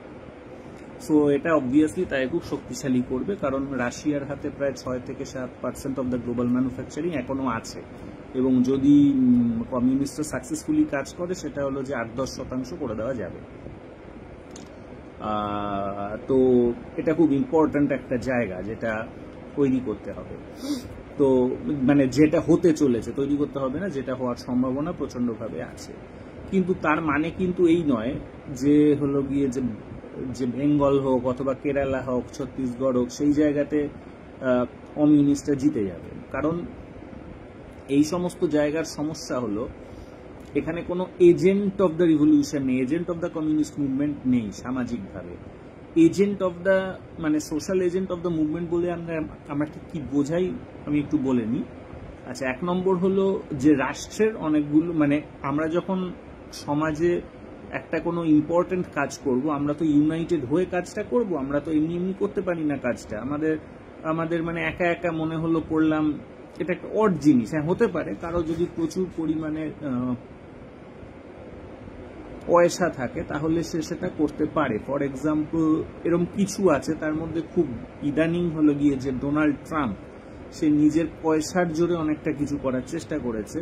সো এটা অবভিয়াসলি তাই খুব শক্তিশালী করবে, কারণ রাশিয়ার হাতে প্রায় 6 থেকে 7% অফ দ্য গ্লোবাল ম্যানুফ্যাকচারিং এখনো আছে, এবং যদি কমিউনিস্টরা সাকসেসফুলি কাজ করে সেটা হলো যে 8-10% করে দেওয়া যাবে। তো এটা খুব ইম্পর্ট্যান্ট একটা জায়গা যেটা তৈরি করতে হবে। তো মানে যেটা হতে চলেছে, তৈরি করতে হবে না, যেটা হওয়ার সম্ভাবনা প্রচন্ডভাবে আছে। কিন্তু তার মানে কিন্তু এই নয় যে হলো গিয়ে যে বেঙ্গল হোক অথবা কেরালা হোক, ছত্তিশগড় হোক, সেই জায়গাতে কমিউনিস্টরা জিতে যাবে। কারণ এই সমস্ত জায়গার সমস্যা হলো এখানে কোনো এজেন্ট অফ দ্য রিভলিউশন নেই, agent of the communist movement নেই সামাজিকভাবে। এজেন্ট অফ দ্য মানে social agent of the movement বলে আমরা ঠিক কি বোঝাই আমি একটু বলে নিই। আচ্ছা, 1 নম্বর হলো যে রাষ্ট্রের অনেকগুলো, মানে আমরা যখন সমাজে একটা কোনো ইম্পর্টেন্ট কাজ করব, আমরা তো ইউনাইটেড হয়ে কাজটা করব, আমরা তো এমনি এমনি করতে পারি না কাজটা। আমাদের মানে একা একা মনে হলো করলাম, এটা একটা অড জিনিস। হ্যাঁ, হতে পারে কারো যদি প্রচুর পরিমাণে পয়সা থাকে তাহলে সে সেটা করতে পারে। ফর এক্সাম্পল এরকম কিছু আছে, তার মধ্যে খুব ইদানিং হলো গিয়ে যে ডোনাল্ড ট্রাম্প, সে নিজের পয়সার জোরে অনেকটা কিছু করার চেষ্টা করেছে।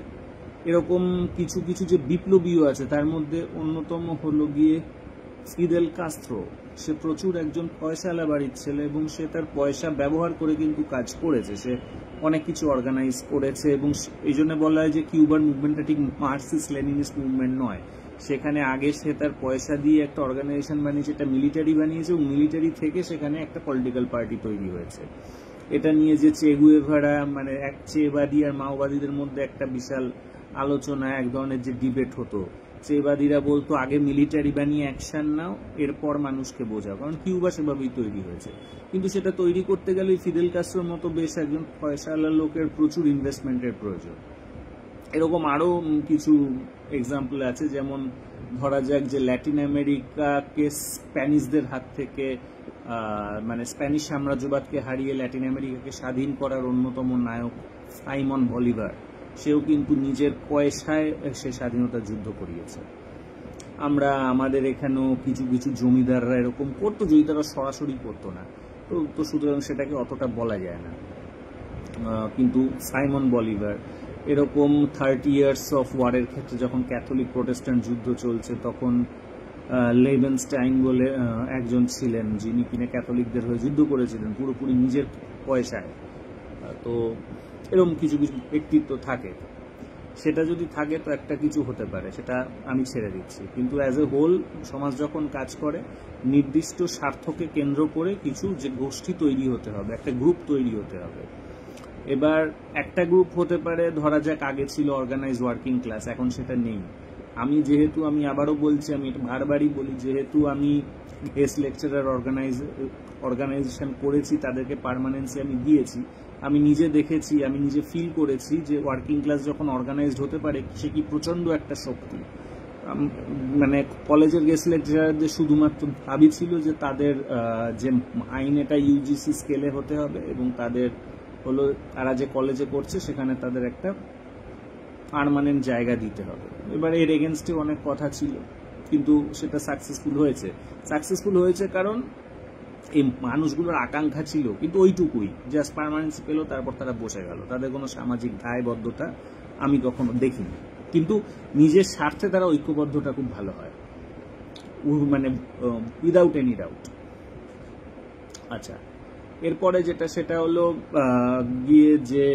এরকম কিছু কিছু যে বিপ্লবীও আছে, তার মধ্যে অন্যতম হলো গিয়ে ফিদেল কাস্ত্রো। সে প্রচুর একজন পয়সাওয়ালা বাড়ির ছেলে, এবং সে তার পয়সা ব্যবহার করে কিন্তু কাজ করেছে, সে অনেক কিছু অর্গানাইজ করেছে। এবং এই জন্য বলা হয় যে কিউবার মুভমেন্টটা ঠিক মার্কসিস্ট লেনিনিস্ট মুভমেন্ট নয়। সেখানে আগে সে তার পয়সা দিয়ে একটা অর্গানাইজেশন বানিয়েছে, একটা মিলিটারি বানিয়েছে, এবং মিলিটারি থেকে সেখানে একটা পলিটিক্যাল পার্টি তৈরি হয়েছে। এটা নিয়ে যে চে গুয়েভারা, মানে এক চেবাদী আর মাওবাদীদের মধ্যে একটা বিশাল আলোচনা, এক ধরনের যে ডিবেট হতো। চেবাদীরা বলতো আগে মিলিটারি বানিয়ে অ্যাকশন নাও, এরপর মানুষকে বোঝাও, কারণ কিউবা সেভাবেই তৈরি হয়েছে। কিন্তু সেটা তৈরি করতে গেলে ফিদেল কাস্ত্রোর মতো বেশ একজন পয়সাওয়ালা লোকের প্রচুর ইনভেস্টমেন্টের প্রয়োজন। এরকম আরো কিছু এক্সাম্পল আছে, যেমন ধরা যাক যে ল্যাটিন আমেরিকাকে স্প্যানিশদের হাত থেকে, মানে স্প্যানিশ সাম্রাজ্যবাদকে হারিয়ে ল্যাটিন আমেরিকাকে স্বাধীন করার অন্যতম নায়ক সাইমন বলিভার, সেও কিন্তু নিজের পয়সায় সে স্বাধীনতা যুদ্ধ করিয়েছে। আমরা আমাদের এখানেও কিছু কিছু জমিদাররা এরকম করতো, যদি তারা সরাসরি করতো না, তো সুতরাং সেটাকে অতটা বলা যায় না। কিন্তু সাইমন বলিভার, এরকম 30 ইয়ার্স অফ ওয়ারের ক্ষেত্রে যখন ক্যাথলিক প্রোটেস্ট্যান্ট যুদ্ধ চলছে তখন লেভেনস্টাইন বলে একজন ছিলেন যিনি কিনা ক্যাথলিকদের হয়ে যুদ্ধ করেছিলেন পুরোপুরি নিজের পয়সায়। তো এরকম কিছু কিছু ব্যক্তিত্ব থাকে, সেটা যদি থাকে তো একটা কিছু হতে পারে, সেটা আমি ছেড়ে দিচ্ছি। কিন্তু অ্যাজ এ হোল সমাজ যখন কাজ করে নির্দিষ্ট স্বার্থকে কেন্দ্র করে কিছু যে গোষ্ঠী তৈরি হতে হবে, একটা গ্রুপ তৈরি হতে হবে। এবার একটা গ্রুপ হতে পারে, ধরা যাক আগে ছিল অর্গানাইজ ওয়ার্কিং ক্লাস, এখন সেটা নেই। আমি আবারও বলছি, আমি এটা বারবারই বলি, যেহেতু আমি গেস্ট লেকচারার অর্গানাইজেশন করেছি, তাদেরকে পার্মানেন্সি আমি দিয়েছি, আমি নিজে দেখেছি, আমি নিজে ফিল করেছি যে ওয়ার্কিং ক্লাস যখন অর্গানাইজড হতে পারে সে কি প্রচন্ড একটা শক্তি। মানে কলেজের গেস্ট লেকচারারদের শুধুমাত্র দাবি ছিল যে তাদের যে আইনেটা ইউজিসি স্কেলে হতে হবে এবং তাদের হলো তারা যে কলেজে করছে সেখানে তাদের একটা পার্মানেন্ট জায়গা দিতে হবে। এবার এর এগেনস্টে অনেক কথা ছিল, কিন্তু সেটা সাকসেসফুল হয়েছে কারণ এই মানুষগুলোর আকাঙ্ক্ষা ছিল কিন্তু ওইটুকুই, জাস্ট পার্মানেন্সি পেল, তারপর তারা বসে গেল। তাদের কোনো সামাজিক দায়বদ্ধতা আমি কখনো দেখিনি, কিন্তু নিজের স্বার্থে তারা ঐক্যবদ্ধটা খুব ভালো হয়, মানে উইদাউট এনি ডাউট। আচ্ছা, এরপরে যেটা সেটা হলো গিয়ে যে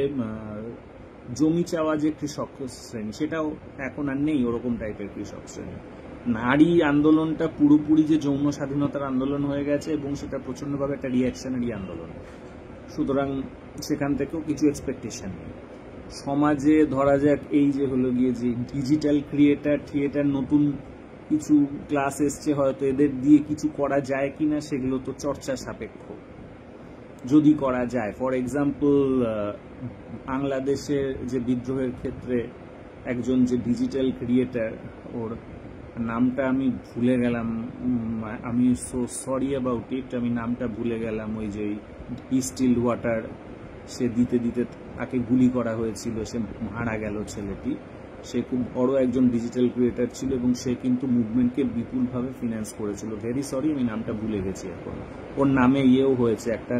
জমি চাওয়া যে কৃষক শ্রেণী, সেটাও এখন আর নেই ওরকম টাইপের কৃষক শ্রেণী। নারী আন্দোলনটা পুরোপুরি যে যৌন স্বাধীনতার আন্দোলন হয়ে গেছে এবং সেটা প্রচন্ডভাবে একটা রিঅ্যাকশনারি আন্দোলন, সুতরাং সেখান থেকেও কিছু এক্সপেকটেশন নেই। সমাজে ধরা যাক এই যে হলো গিয়ে যে ডিজিটাল থিয়েটার নতুন কিছু ক্লাস এসছে, হয়তো এদের দিয়ে কিছু করা যায় কিনা সেগুলো তো চর্চা সাপেক্ষ, যদি করা যায়। ফর এক্সাম্পল, বাংলাদেশের যে বিদ্রোহের ক্ষেত্রে একজন যে ডিজিটাল ক্রিয়েটার, ওর নামটা আমি ভুলে গেলাম, আমি সো সরি অ্যাবাউট ইট, আমি নামটা ভুলে গেলাম। ওই যে ডিস্টিলড ওয়াটার সে দিতে দিতে তাকে গুলি করা হয়েছিল, সে মারা গেল ছেলেটি। সে খুব বড় একজন ডিজিটাল ক্রিয়েটার ছিল এবং সে কিন্তু মুভমেন্টকে বিপুলভাবে ফিন্যান্স করেছিল। ভেরি সরি, আমি নামটা ভুলে গেছি এখন। ওর নামে ইয়েও হয়েছে একটা,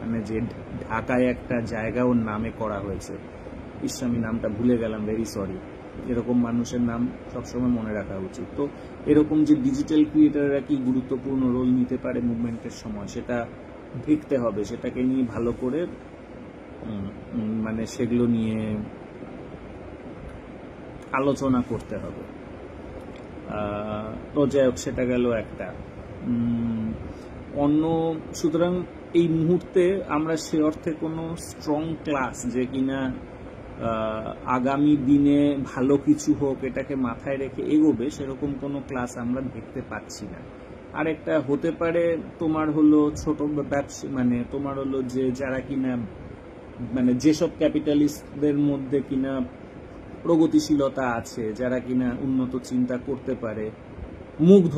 মানে যে ঢাকায় একটা জায়গা ওর নামে করা হয়েছে। আমি নামটা ভুলে গেলাম, ভেরি সরি। এরকম মানুষের নাম সবসময় মনে রাখা উচিত। তো এরকম যে ডিজিটাল ক্রিয়েটাররা কি গুরুত্বপূর্ণ রোল নিতে পারে মুভমেন্টের সময়, সেটা দেখতে হবে, সেটাকে নিয়ে ভালো করে মানে সেগুলো নিয়ে আলোচনা করতে হবে। তো যাই হোক, সেটা গেল একটা অন্য। সুতরাং এই মুহূর্তে আমরা সে অর্থে কোনো স্ট্রং ক্লাস যে কিনা আগামী দিনে ভালো কিছু হোক এটাকে মাথায় রেখে এগোবে, সেরকম কোনো ক্লাস আমরা দেখতে পাচ্ছি না। আর একটা হতে পারে তোমার হলো ছোট ব্যবসা, মানে তোমার হলো যে যারা কিনা মানে যেসব ক্যাপিটালিস্টদের মধ্যে কিনা প্রগতিশীলতা আছে, যারা কিনা উন্নত চিন্তা করতে পারে। মুগ্ধ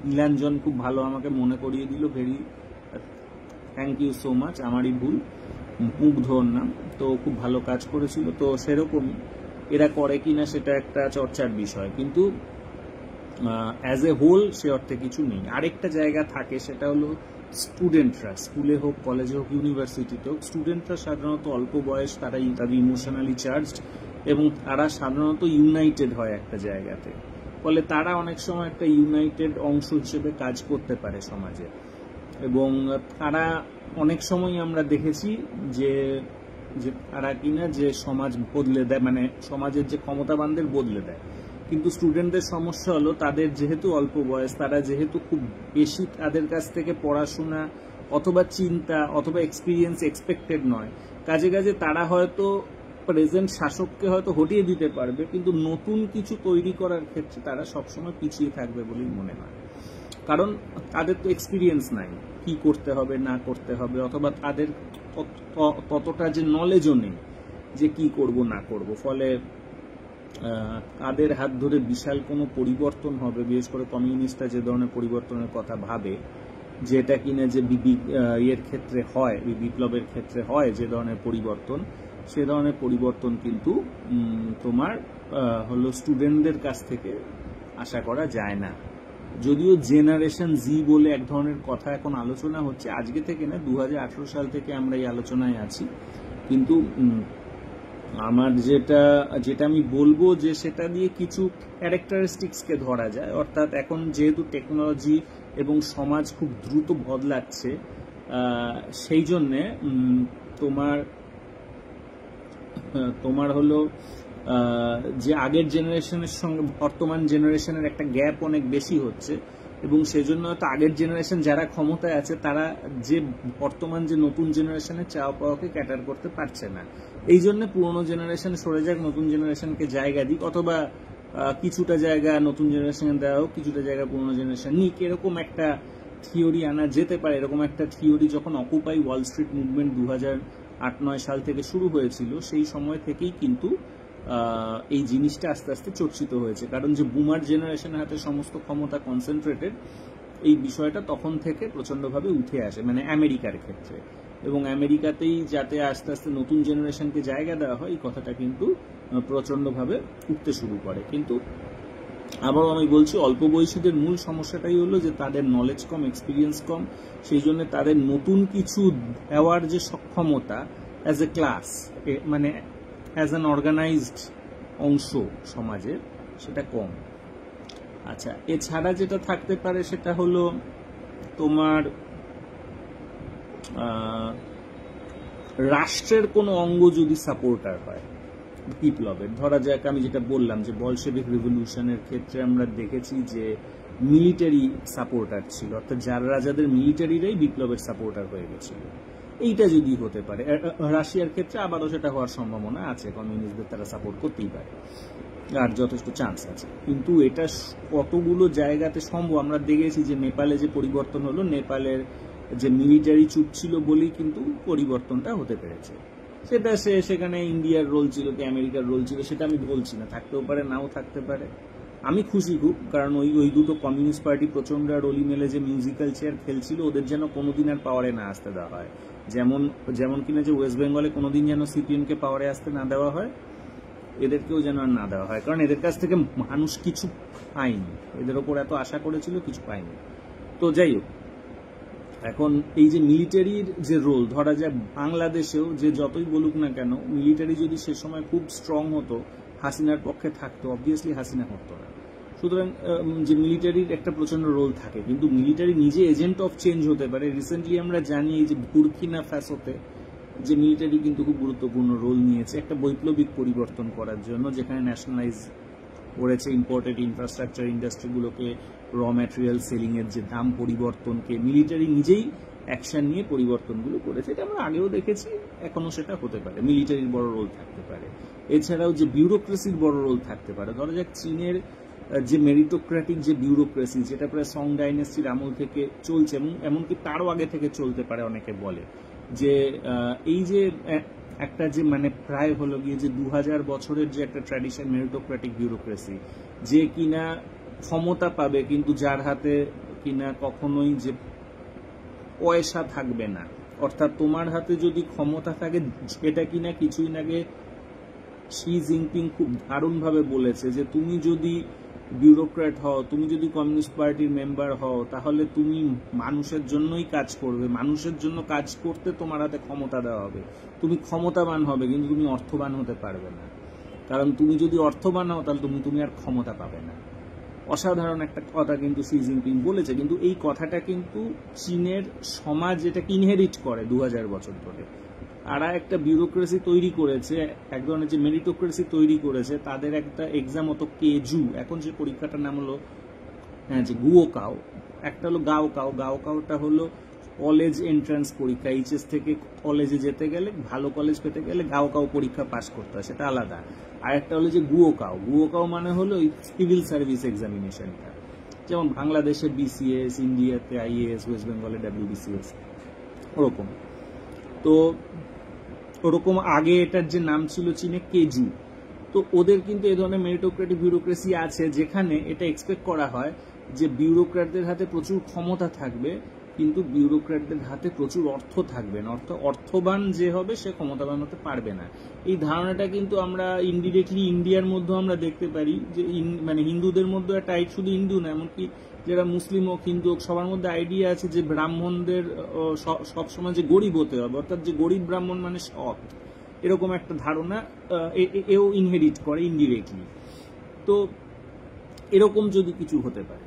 নীলাঞ্জন খুব ভালো আমাকে মনে করিয়ে দিল, very thank you so much, আমারই ভুল, মুগ্ধ ওর নাম। তো খুব ভালো কাজ করেছিল। তো সেরকমই এরা করে কিনা সেটা একটা চর্চার বিষয়, কিন্তু অ্যাজ এ হোল সে অর্থে কিছু নেই। আরেকটা জায়গা থাকে, সেটা হলো স্টুডেন্টরা, স্কুলে হোক, কলেজে হোক, ইউনিভার্সিটিতে হোক, স্টুডেন্টরা সাধারণত অল্প বয়স, তাদের ইমোশনালি চার্জড এবং তারা সাধারণত ইউনাইটেড হয় একটা জায়গাতে। ফলে তারা অনেক সময় একটা ইউনাইটেড অংশ হিসেবে কাজ করতে পারে সমাজে, এবং তারা অনেক সময় আমরা দেখেছি যে তারা কিনা যে সমাজ বদলে দেয়, মানে সমাজের যে ক্ষমতাবানদের বদলে দেয়। কিন্তু স্টুডেন্টদের সমস্যা হলো তাদের যেহেতু অল্প বয়স, তারা যেহেতু খুব বেশি তাদের কাছ থেকে পড়াশোনা অথবা চিন্তা অথবা এক্সপিরিয়েন্স এক্সপেক্টেড নয়, কাজে কাজে তারা হয়তো প্রেজেন্ট শাসককে হয়তো হটিয়ে দিতে পারবে, কিন্তু নতুন কিছু তৈরি করার ক্ষেত্রে তারা সবসময় পিছিয়ে থাকবে বলেই মনে হয়। কারণ তাদের তো এক্সপিরিয়েন্স নাই কি করতে হবে না করতে হবে, অথবা তাদের ততটা যে নলেজও নেই যে কি করব না করব। ফলে তাদের হাত ধরে বিশাল কোনো পরিবর্তন হবে, বিশেষ করে কমিউনিস্টরা যে ধরনের পরিবর্তনের কথা ভাবে, যেটা কিনা যে এর ক্ষেত্রে হয়, বিপ্লবের ক্ষেত্রে হয় যে ধরনের পরিবর্তন, সে ধরনের পরিবর্তন কিন্তু তোমার হলো স্টুডেন্টদের কাছ থেকে আশা করা যায় না। যদিও জেনারেশন জি বলে এক ধরনের কথা এখন আলোচনা হচ্ছে, আজকে থেকে না, 2018 সাল থেকে আমরা এই আলোচনায় আছি, কিন্তু আমার যেটা যেটা আমি বলবো যে সেটা দিয়ে কিছু ক্যারেক্টারিস্টিক্সকে ধরা যায়, অর্থাৎ এখন যেহেতু টেকনোলজি এবং সমাজ খুব দ্রুত বদলাচ্ছে, সেই জন্যে তোমার তোমার হলো যে আগের জেনারেশনের সঙ্গে বর্তমান জেনারেশনের একটা গ্যাপ অনেক বেশি হচ্ছে, এবং সেই জন্য হয়তো আগের জেনারেশন যারা ক্ষমতায় আছে তারা যে বর্তমান যে নতুন জেনারেশনের চাওয়া পাওয়াকে ক্যাটার করতে পারছে না। এই জন্য পুরনো জেনারেশন সরে যাক, নতুন জেনারেশনকে জায়গা দিক, অথবা কিছুটা জায়গা নতুন জেনারেশনে দেওয়া হোক, কিছুটা জায়গা পুরনো জেনারেশন নিক, এরকম একটা থিওরি আনা যেতে পারে। এরকম একটা থিওরি যখন অকুপাই ওয়াল স্ট্রিট মুভমেন্ট 2008-9 সাল থেকে শুরু হয়েছিল, সেই সময় থেকেই কিন্তু এই জিনিসটা আস্তে আস্তে চর্চিত হয়েছে। কারণ যে বুমার জেনারেশনের হাতে সমস্ত ক্ষমতা কনসেন্ট্রেটেড, এই বিষয়টা তখন থেকে প্রচন্ডভাবে উঠে আসে, মানে আমেরিকার ক্ষেত্রে। এবং আমেরিকাতেই যাতে আস্তে আস্তে নতুন জেনারেশনকে জায়গা দেওয়া হয়, এই কথাটা কিন্তু প্রচন্ডভাবে উঠতে শুরু করে। কিন্তু আবারও আমি বলছি, অল্প বয়সীদের মূল সমস্যাটাই হলো যে তাদের নলেজ কম, এক্সপিরিয়েন্স কম, সেই জন্য তাদের নতুন কিছু দেওয়ার যে সক্ষমতা অ্যাজ এ ক্লাস, মানে অ্যাজ অ্যান অর্গানাইজড অংশ সমাজের, সেটা কম। আচ্ছা, এছাড়া যেটা থাকতে পারে সেটা হলো তোমার রাষ্ট্রের কোনো অঙ্গ যদি সাপোর্টার হয় বিপ্লবের, ধরা যাক আমি যেটা বললাম যে বলশেভিক রিভলিউশনের ক্ষেত্রে আমরা দেখেছি যে মিলিটারি সাপোর্টার ছিল, অর্থাৎ যার রাজাদের মিলিটারিরাই বিপ্লবের সাপোর্টার হয়ে গেছিল। এইটা যদি হতে পারে, রাশিয়ার ক্ষেত্রে আবারও সেটা হওয়ার সম্ভাবনা আছে, কমিউনিস্টদের তারা সাপোর্ট করতেই পারে, আর যথেষ্ট চান্স আছে। কিন্তু এটা কতগুলো জায়গাতে সম্ভব আমরা দেখেছি যে নেপালে যে পরিবর্তন হলো, নেপালের যে মিলিটারি চুপ ছিল বলেই কিন্তু পরিবর্তনটা হতে পেরেছে। সেটা সেখানে ইন্ডিয়ার রোল ছিল কি আমেরিকার রোল ছিল সেটা আমি বলছি না, থাকতেও পারে নাও থাকতে পারে। আমি খুশি খুব, কারণ ওই দুটো কমিউনিস্ট পার্টি প্রচন্ড আর অলি মেলে যে মিউজিক্যাল চেয়ার খেলছিল, ওদের যেন কোনোদিন আর পাওয়ারে না আসতে দেওয়া হয়। যেমন কিনা যে ওয়েস্ট বেঙ্গলে কোনোদিন যেন সিপিএমকে পাওয়ারে আসতে না দেওয়া হয়, এদেরকেও যেন আর না দেওয়া হয়। কারণ এদের কাছ থেকে মানুষ কিছু পায়নি, এদের ওপর এত আশা করেছিল, কিছু পায়নি। তো যাই হোক, এখন এই যে মিলিটারির যে রোল, ধরা যায় বাংলাদেশেও যে যতই বলুক না কেন, মিলিটারি যদি সে সময় খুব স্ট্রং হতো, হাসিনার পক্ষে থাকতো, অবভিয়াসলি হাসিনা হতো না। সুতরাং যে মিলিটারির একটা প্রচন্ড রোল থাকে, কিন্তু মিলিটারি নিজে এজেন্ট অফ চেঞ্জ হতে পারে। রিসেন্টলি আমরা জানি এই যে বুরকিনা ফ্যাসোতে যে মিলিটারি কিন্তু খুব গুরুত্বপূর্ণ রোল নিয়েছে একটা বৈপ্লবিক পরিবর্তন করার জন্য, যেখানে ন্যাশনালাইজ করেছে ইম্পোর্টেড ইনফ্রাস্ট্রাকচার ইন্ডাস্ট্রিগুলোকে, র ম্যাটেরিয়াল সেলিং এর যে দাম পরিবর্তনকে মিলিটারি নিজেই অ্যাকশন নিয়ে পরিবর্তনগুলো করেছে। এটা আমরা আগেও দেখেছি, এখনো সেটা হতে পারে, মিলিটারির বড় রোল থাকতে পারে। এছাড়াও যে বিউরোক্রেসির বড় রোল থাকতে পারে, ধরা যাক চীনের যে মেরিটোক্রেটিক যে বিউরোক্রেসি, যেটা প্রায় সং ডাইনেস্টির আমল থেকে চলছে, এবং এমনকি তারও আগে থেকে চলতে পারে, অনেকে বলে যে এই যে একটা যে মানে প্রায় হলো গিয়ে যে 2000 বছরের যে একটা ট্র্যাডিশন মেরিটোক্রেটিক বিউরোক্রেসি, যে কিনা ক্ষমতা পাবে কিন্তু যার হাতে কিনা কখনোই যে পয়সা থাকবে না। অর্থাৎ তোমার হাতে যদি ক্ষমতা থাকে, যেটা কিনা কিছুদিন আগে শি জিনপিং খুব দারুণভাবে বলেছে যে তুমি যদি বিউরোক্র্যাট হও, তুমি যদি কমিউনিস্ট পার্টির মেম্বার হও, তাহলে তুমি মানুষের জন্যই কাজ করবে, মানুষের জন্য কাজ করতে তোমার হাতে ক্ষমতা দেওয়া হবে, তুমি ক্ষমতাবান হবে কিন্তু তুমি অর্থবান হতে পারবে না। কারণ তুমি যদি অর্থবান হও তাহলে তুমি আর ক্ষমতা পাবে না। অসাধারণ একটা কথা কিন্তু শি জিনপিং বলেছে, কিন্তু এই কথাটা কিন্তু চীনের সমাজ এটাকে ইনহেরিট করে 2000 বছর ধরে। তারা একটা বিউরোক্রেসি তৈরি করেছে, এক ধরনের যে মেরিটোক্রেসি তৈরি করেছে, তাদের একটা এক্সাম হতো কেজু, এখন যে পরীক্ষাটার নাম হলো যে গুয়োকাও, একটা হলো গাওকাও। গাওকাওটা হলো কলেজ এন্ট্রান্স পরীক্ষা, এইচএস থেকে কলেজে যেতে গেলে, ভালো কলেজ পেতে গেলে গাওকাও পরীক্ষা পাস করতে হয়, সেটা আলাদা। আর একটা হলো যে গুয়োকাও, গুয়োকাও মানে হলো সিভিল সার্ভিস এক্সামিনেশনটা, যেমন বাংলাদেশে বিসিএস, ইন্ডিয়াতে আইএএস, ওয়েস্ট বেঙ্গলে ডাব্লিউবিসিএস, ওরকম। তো ওরকম আগে এটার যে নাম ছিল চীনে কেজু। তো ওদের কিন্তু এই ধরনের মেরিটোক্রেটিক বিউরোক্রেসি আছে, যেখানে এটা এক্সপেক্ট করা হয় যে বিউরোক্র্যাটদের হাতে প্রচুর ক্ষমতা থাকবে, কিন্তু বিউরোক্র্যাটদের হাতে প্রচুর অর্থ থাকবে না। অর্থবান যে হবে সে ক্ষমতাবান হতে পারবে না। এই ধারণাটা কিন্তু আমরা ইনডিরেক্টলি ইন্ডিয়ার মধ্যেও আমরা দেখতে পারি, যে মানে হিন্দুদের মধ্যে একটা, শুধু হিন্দু না, এমনকি যারা মুসলিম হোক হিন্দু হোক, সবার মধ্যে আইডিয়া আছে যে ব্রাহ্মণদের সবসময় যে গরিব হতে হবে, অর্থাৎ যে গরিব ব্রাহ্মণ মানে সৎ, এরকম একটা ধারণা এও ইনহেরিট করে ইনডিরেক্টলি। তো এরকম যদি কিছু হতে পারে,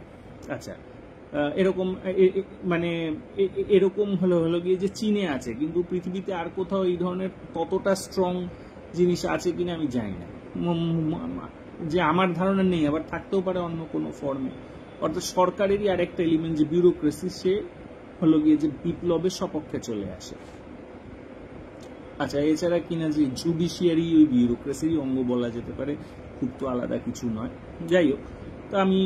আচ্ছা এরকম মানে এরকম হলো গিয়ে যে চীনে আছে, কিন্তু পৃথিবীতে আর কোথাও এই ধরনের ততটা স্ট্রং জিনিস আছে কিনা আমি জানি না, যে আমার ধারণা নেই, আবার থাকতেও পারে অন্য কোনো ফর্মে। অর্থাৎ সরকারেরই আরেকটা এলিমেন্ট যে বিউরোক্রেসি, সে হলো গিয়ে যে বিপ্লবের সপক্ষে চলে আসে। আচ্ছা, এছাড়া কিনা যে জুডিশিয়ারি ওই বিউরোক্রেসির অঙ্গ বলা যেতে পারে, খুব তো আলাদা কিছু নয়। যাই হোক, তো আমি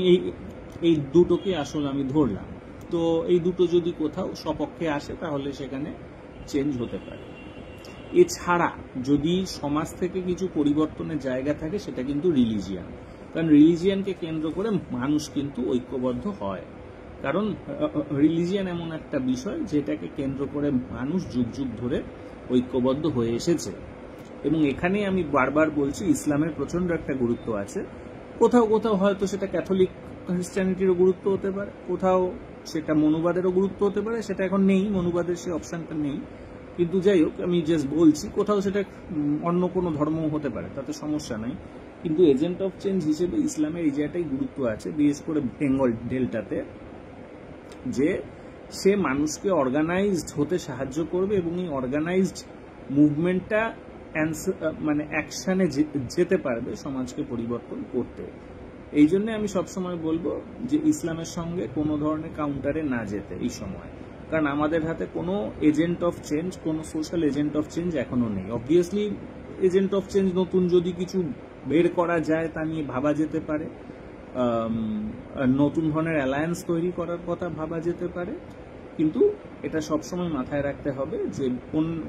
এই দুটোকে আসলে আমি ধরলাম। তো এই দুটো যদি কোথাও সপক্ষে আসে তাহলে সেখানে চেঞ্জ হতে পারে। এছাড়া যদি সমাজ থেকে কিছু পরিবর্তনের জায়গা থাকে, সেটা কিন্তু রিলিজিয়ান। কারণ রিলিজিয়ানকে কেন্দ্র করে মানুষ কিন্তু ঐক্যবদ্ধ হয়। কারণ রিলিজিয়ান এমন একটা বিষয় যেটাকে কেন্দ্র করে মানুষ যুগ যুগ ধরে ঐক্যবদ্ধ হয়ে এসেছে। এবং এখানে আমি বারবার বলছি, ইসলামের প্রচন্ড একটা গুরুত্ব আছে। কোথাও কোথাও হয়তো সেটা ক্যাথলিক খ্রিস্টানিটিরও গুরুত্ব হতে পারে, কোথাও সেটা মনুবাদেরও গুরুত্ব হতে পারে, সেটা এখন নেই, মনুবাদের সে অপশনটা নেই। কিন্তু যাই হোক, আমি জাস্ট বলছি, কোথাও সেটা অন্য কোনো ধর্মও হতে পারে, তাতে সমস্যা নাই। কিন্তু এজেন্ট অফ চেঞ্জ হিসেবে ইসলামের এই জায়গাটাই গুরুত্ব আছে, বিশেষ করে বেঙ্গল ডেল্টাতে, যে সে মানুষকে অর্গানাইজড হতে সাহায্য করবে এবং এই অর্গানাইজড মুভমেন্টটা মানে অ্যাকশনে যেতে পারবে সমাজকে পরিবর্তন করতে। এই জন্য আমি সবসময় বলবো যে ইসলামের সঙ্গে কোনো ধরনের কাউন্টারে না যেতে এই সময়। কারণ আমাদের হাতে কোনো এজেন্ট অফ চেঞ্জ, কোনো সোশ্যাল এজেন্ট অফ চেঞ্জ এখনো নেই। অবভিয়াসলি এজেন্ট অফ চেঞ্জ নতুন যদি কিছু বের করা যায় তা নিয়ে ভাবা যেতে পারে, নতুন ধরনের অ্যালায়েন্স তৈরি করার কথা ভাবা যেতে পারে। কিন্তু এটা সবসময় মাথায় রাখতে হবে যে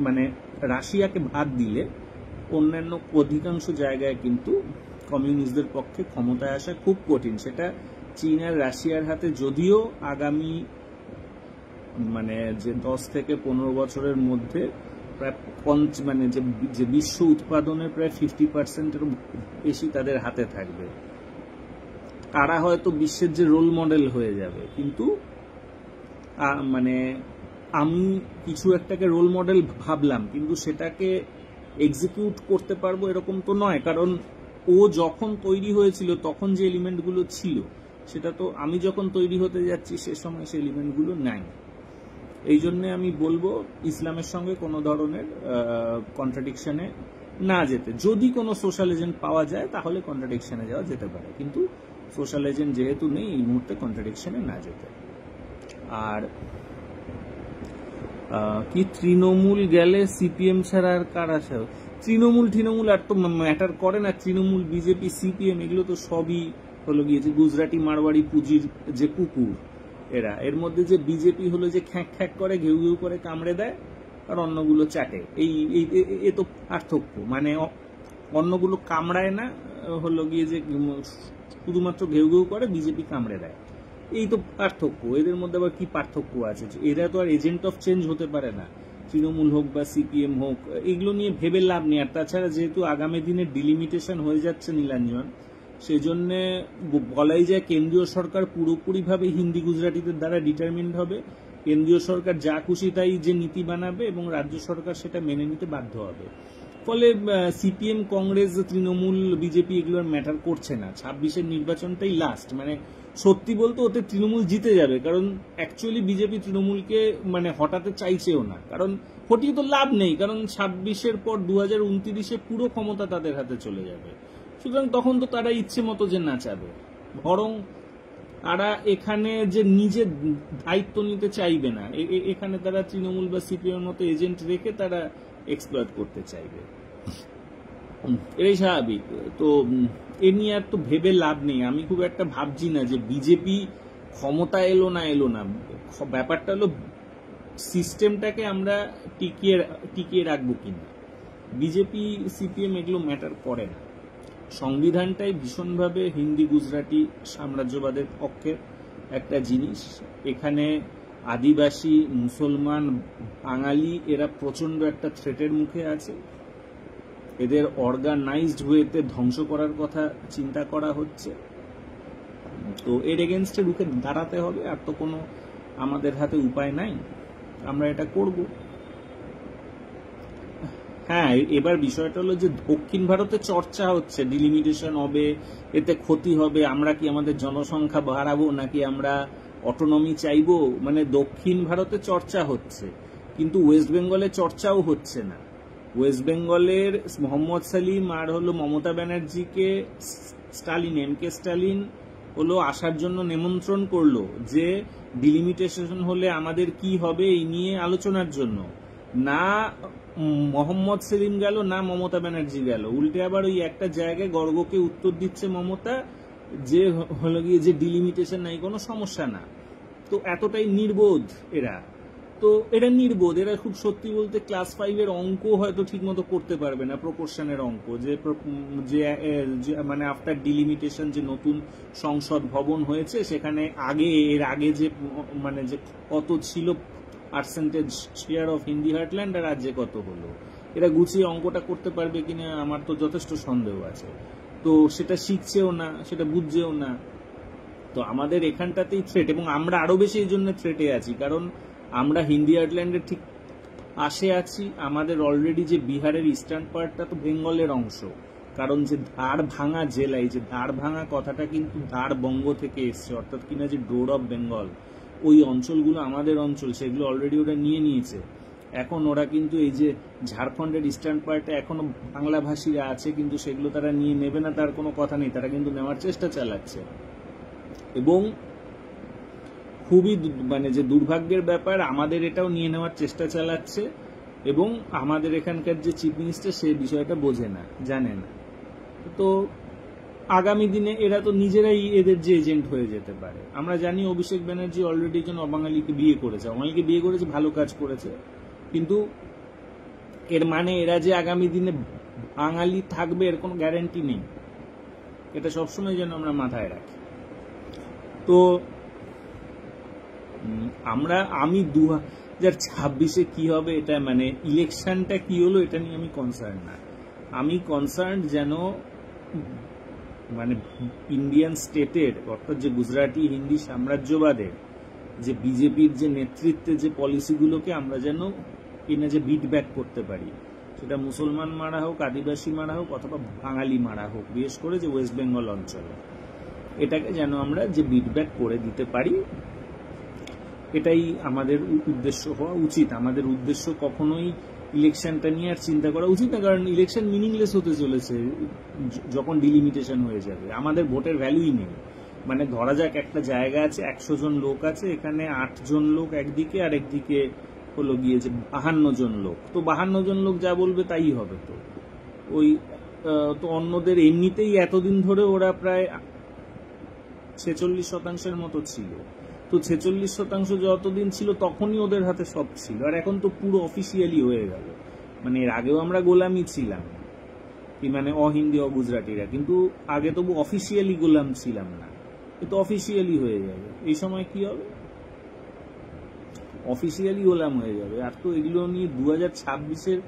মানে রাশিয়াকে বাদ দিলে অন্যান্য অধিকাংশ জায়গায় কিন্তু কমিউনিস্টদের পক্ষে ক্ষমতায় আসা খুব কঠিন। সেটা চীন আর রাশিয়ার হাতে যদিও আগামী মানে যে 10 থেকে 15 বছরের মধ্যে প্রায় মানে যে বিশ্ব উৎপাদনের প্রায় 50%-এরও বেশি তাদের হাতে থাকবে, তারা হয়তো বিশ্বের যে রোল মডেল হয়ে যাবে। কিন্তু মানে আমি কিছু একটাকে রোল মডেল ভাবলাম, কিন্তু সেটাকে এক্সিকিউট করতে পারবো এরকম তো নয়। কারণ ও যখন তৈরি হয়েছিল তখন যে এলিমেন্টগুলো ছিল, সেটা তো আমি যখন তৈরি হতে যাচ্ছি সে সময় সেই এলিমেন্টগুলো নাই। এই জন্য আমি বলবো ইসলামের সঙ্গে কোনো ধরনের কন্ট্রাডিকশনে না যেতে। যদি কোনো সোশ্যাল এজেন্ট পাওয়া যায় তাহলে কন্ট্রাডিকশনে যাওয়া যেতে পারে, কিন্তু সোশ্যাল এজেন্ট যেহেতু নেই এই মুহূর্তে কন্ট্রাডিকশনে না যেতে। আর কি তৃণমূল গেলে সিপিএম ছাড়া আর কার আসা? তৃণমূল আর তো ম্যাটার করে না। তৃণমূল, বিজেপি, সিপিএম এগুলো তো সবই হলো গিয়েছে গুজরাটি মারওয়াড়ি পুঁজির যে কুকুর এরা। এর মধ্যে যে বিজেপি হলো যে খ্যাঁক খ্যাঁক করে, ঘেউ ঘেউ করে কামড়ে দেয়, আর অন্যগুলো চাটে। এ তো পার্থক্য। মানে অন্যগুলো কামড়ায় না, হলো গিয়ে যে শুধুমাত্র ঘেউ ঘেউ করে, বিজেপি কামড়ে দেয়। এই তো পার্থক্য। এদের মধ্যে আবার কি পার্থক্য আছে? এরা তো আর এজেন্ট অফ চেঞ্জ হতে পারে না, তৃণমূল হোক বা সিপিএম হোক। এগুলো নিয়ে ভেবে লাভ নেই। আর তাছাড়া যেহেতু আগামী দিনে ডিলিমিটেশন হয়ে যাচ্ছে নীলাঞ্জন, সেজন্য বলাই যায় কেন্দ্রীয় সরকার পুরোপুরিভাবে হিন্দি গুজরাটিদের দ্বারা ডিটারমিন্ড হবে। কেন্দ্রীয় সরকার যা খুশি তাই যে নীতি বানাবে এবং রাজ্য সরকার সেটা মেনে নিতে বাধ্য হবে। ফলে সিপিএম, কংগ্রেস, তৃণমূল, বিজেপি এগুলোর ম্যাটার করছে না। 26-এর নির্বাচনটাই লাস্ট। মানে সত্যি বলতে ওতে তৃণমূল জিতে যাবে, কারণ অ্যাকচুয়ালি বিজেপি তৃণমূলকে মানে হটাতে চাইছেও না। কারণ হটিয়ে তো লাভ নেই, কারণ 26-এর পর 2029-এ পুরো ক্ষমতা তাদের হাতে চলে যাবে। সুতরাং তখন তো তারা ইচ্ছে মতো যে নাচাবে, বরং তারা এখানে যে নিজের দায়িত্ব নিতে চাইবে না। এখানে তারা তৃণমূল বা সিপিএম মতো এজেন্ট রেখে তারা এক্সপ্লয়েট করতে চাইবে। এটাই স্বাভাবিক। তো এ নিয়ে আর তো ভেবে লাভ নেই। আমি খুব একটা ভাবছি না যে বিজেপি ক্ষমতা এলো না। ব্যাপারটা হলো সিস্টেমটাকে আমরা টিকিয়ে রাখবো কিনা। বিজেপি, সিপিএম এগুলো ম্যাটার করে না। সংবিধানটাই ভীষণভাবে হিন্দি গুজরাটি সাম্রাজ্যবাদের পক্ষে একটা জিনিস। এখানে আদিবাসী, মুসলমান, বাঙালি এরা প্রচন্ড একটা থ্রেটের মুখে আছে। এদের অর্গানাইজড ওয়েতে ধ্বংস করার কথা চিন্তা করা হচ্ছে। তো এর এগেনস্টে রুখে দাঁড়াতে হবে। আর তো কোনো আমাদের হাতে উপায় নাই, আমরা এটা করব। হ্যাঁ, এবার বিষয়টা হলো যে দক্ষিণ ভারতে চর্চা হচ্ছে ডিলিমিটেশন হবে, এতে ক্ষতি হবে, আমরা কি আমাদের জনসংখ্যা বাড়াবো নাকি আমরা অটোনমি চাইবো, মানে দক্ষিণ ভারতে চর্চা হচ্ছে, কিন্তু ওয়েস্ট বেঙ্গলে চর্চাও হচ্ছে না। ওয়েস্ট বেঙ্গলের মোহাম্মদ সালিম আর হলো মমতা ব্যানার্জিকে স্টালিন, এম.কে. স্টালিন হলো আসার জন্য নিমন্ত্রণ করলো যে ডিলিমিটেশন হলে আমাদের কি হবে এই নিয়ে আলোচনার জন্য। না মোহাম্মদ সেলিম গেল, না মমতা ব্যানার্জি গেল, উল্টে আবার ওই একটা জায়গায় গর্গকে উত্তর দিচ্ছে মমতা যে হলো গিয়ে যে ডিলিমিটেশন নাই, কোনো সমস্যা না। তো এতটাই নির্বোধ এরা, তো এরা নির্বোধ, এরা খুব সত্যি বলতে ক্লাস 5-এর অঙ্ক হয়তো ঠিক মতো করতে পারবে না, প্রপোর্শনের অঙ্ক, যে মানে আফটার ডিলিমিটেশন যে নতুন সংসদ ভবন হয়েছে সেখানে এর আগে যে মানে যে কত ছিল percentage share of Hindi heartland আর আজ কত হলো, এরা গুছিয়ে অঙ্কটা করতে পারবে কিনা আমার তো যথেষ্ট সন্দেহ আছে। তো সেটা শিখছেও না, সেটা বুঝছেও না। তো আমাদের এখানটাতেই থ্রেট, এবং আমরা আরো বেশি এই জন্য থ্রেটে আছি, কারণ আমরা হিন্দি হার্টল্যান্ডের ঠিক পাশে আছি। আমাদের অলরেডি যে বিহারের ইস্টার্ন পার্টটা তো বেঙ্গলের অংশ, কারণ যে ধার ভাঙা জেলা, এই যে ধার ভাঙা কথাটা কিন্তু ধার বঙ্গ থেকে এসছে, অর্থাৎ কিনা যে ডোর অফ বেঙ্গল, ওই অঞ্চলগুলো আমাদের অঞ্চল, সেগুলো অলরেডি ওরা নিয়ে নিয়েছে। এখন ওরা কিন্তু এই যে ঝাড়খণ্ডের ইস্টার্ন পার্টে এখনো বাংলাভাষীরা আছে, কিন্তু সেগুলো তারা নিয়ে নেবে না তার কোনো কথা নেই, তারা কিন্তু নেওয়ার চেষ্টা চালাচ্ছে। এবং খুবই মানে যে দুর্ভাগ্যের ব্যাপার, আমাদের এটাও নিয়ে নেওয়ার চেষ্টা চালাচ্ছে, এবং আমাদের এখানকার যে চিফ মিনিস্টার সে বিষয়টা বোঝে না, জানে না। তো আগামী দিনে এরা তো নিজেরাই এদের যে এজেন্ট হয়ে যেতে পারে। আমরা জানি অভিষেক ব্যানার্জি অলরেডি একজন অবাঙালিকে বিয়ে করেছে, অবাঙালিকে বিয়ে করেছে, ভালো কাজ করেছে, কিন্তু এর মানে এরা যে আগামী দিনে বাঙালি থাকবে এর কোনো গ্যারান্টি নেই, এটা সবসময় যেন আমরা মাথায় রাখি। তো আমি 2026-এ কি হবে এটা, মানে ইলেকশনটা কি হলো এটা নিয়ে আমি কনসার্ন না। আমি কনসার্ন যেন মানে ইন্ডিয়ান স্টেটের, অর্থাৎ যে গুজরাটি হিন্দি সাম্রাজ্যবাদের যে বিজেপির যে নেতৃত্বে যে পলিসিগুলোকে আমরা যেন কিনা যে বিট ব্যাক করতে পারি, সেটা মুসলমান মারা হোক, আদিবাসী মারা হোক, অথবা বাঙালি মারা হোক, বিশেষ করে যে ওয়েস্ট বেঙ্গল অঞ্চলে, এটাকে যেন আমরা যে বিট ব্যাক করে দিতে পারি, এটাই আমাদের উদ্দেশ্য হওয়া উচিত। আমাদের উদ্দেশ্য কখনোই ইলেকশনটা নিয়ে আর চিন্তা করা উচিত না, কারণ ইলেকশন মিনিংলেস হতে চলেছে যখন ডিলিমিটেশন হয়ে যাবে। আমাদের ভোটের ভ্যালুই নেই। মানে ধরা যাক একটা জায়গা আছে, 100 জন লোক আছে, এখানে 8 জন লোক একদিকে আর একদিকে হলো গিয়ে যে 52 জন লোক, তো 52 জন লোক যা বলবে তাই হবে। তো ওই তো অন্যদের এমনিতেই এতদিন ধরে ওরা প্রায় 46% মতো ছিল, তো 46% যতদিন ছিল তখনই ওদের হাতে সব ছিল, আর এখন তো পুরো অফিসিয়ালি হয়ে গেল। মানে এর আগেও আমরা গোলামি ছিলাম, কি মানে অহিন্দি অগুজরাটিরা, কিন্তু আগে তবু অফিসিয়ালি গোলাম ছিলাম না, কিন্তু অফিসিয়ালি হয়ে যাবে। এই সময় কি হবে, অফিসিয়ালি গোলাম হয়ে যাবে। আর তো এগুলো নিয়ে 2026-এর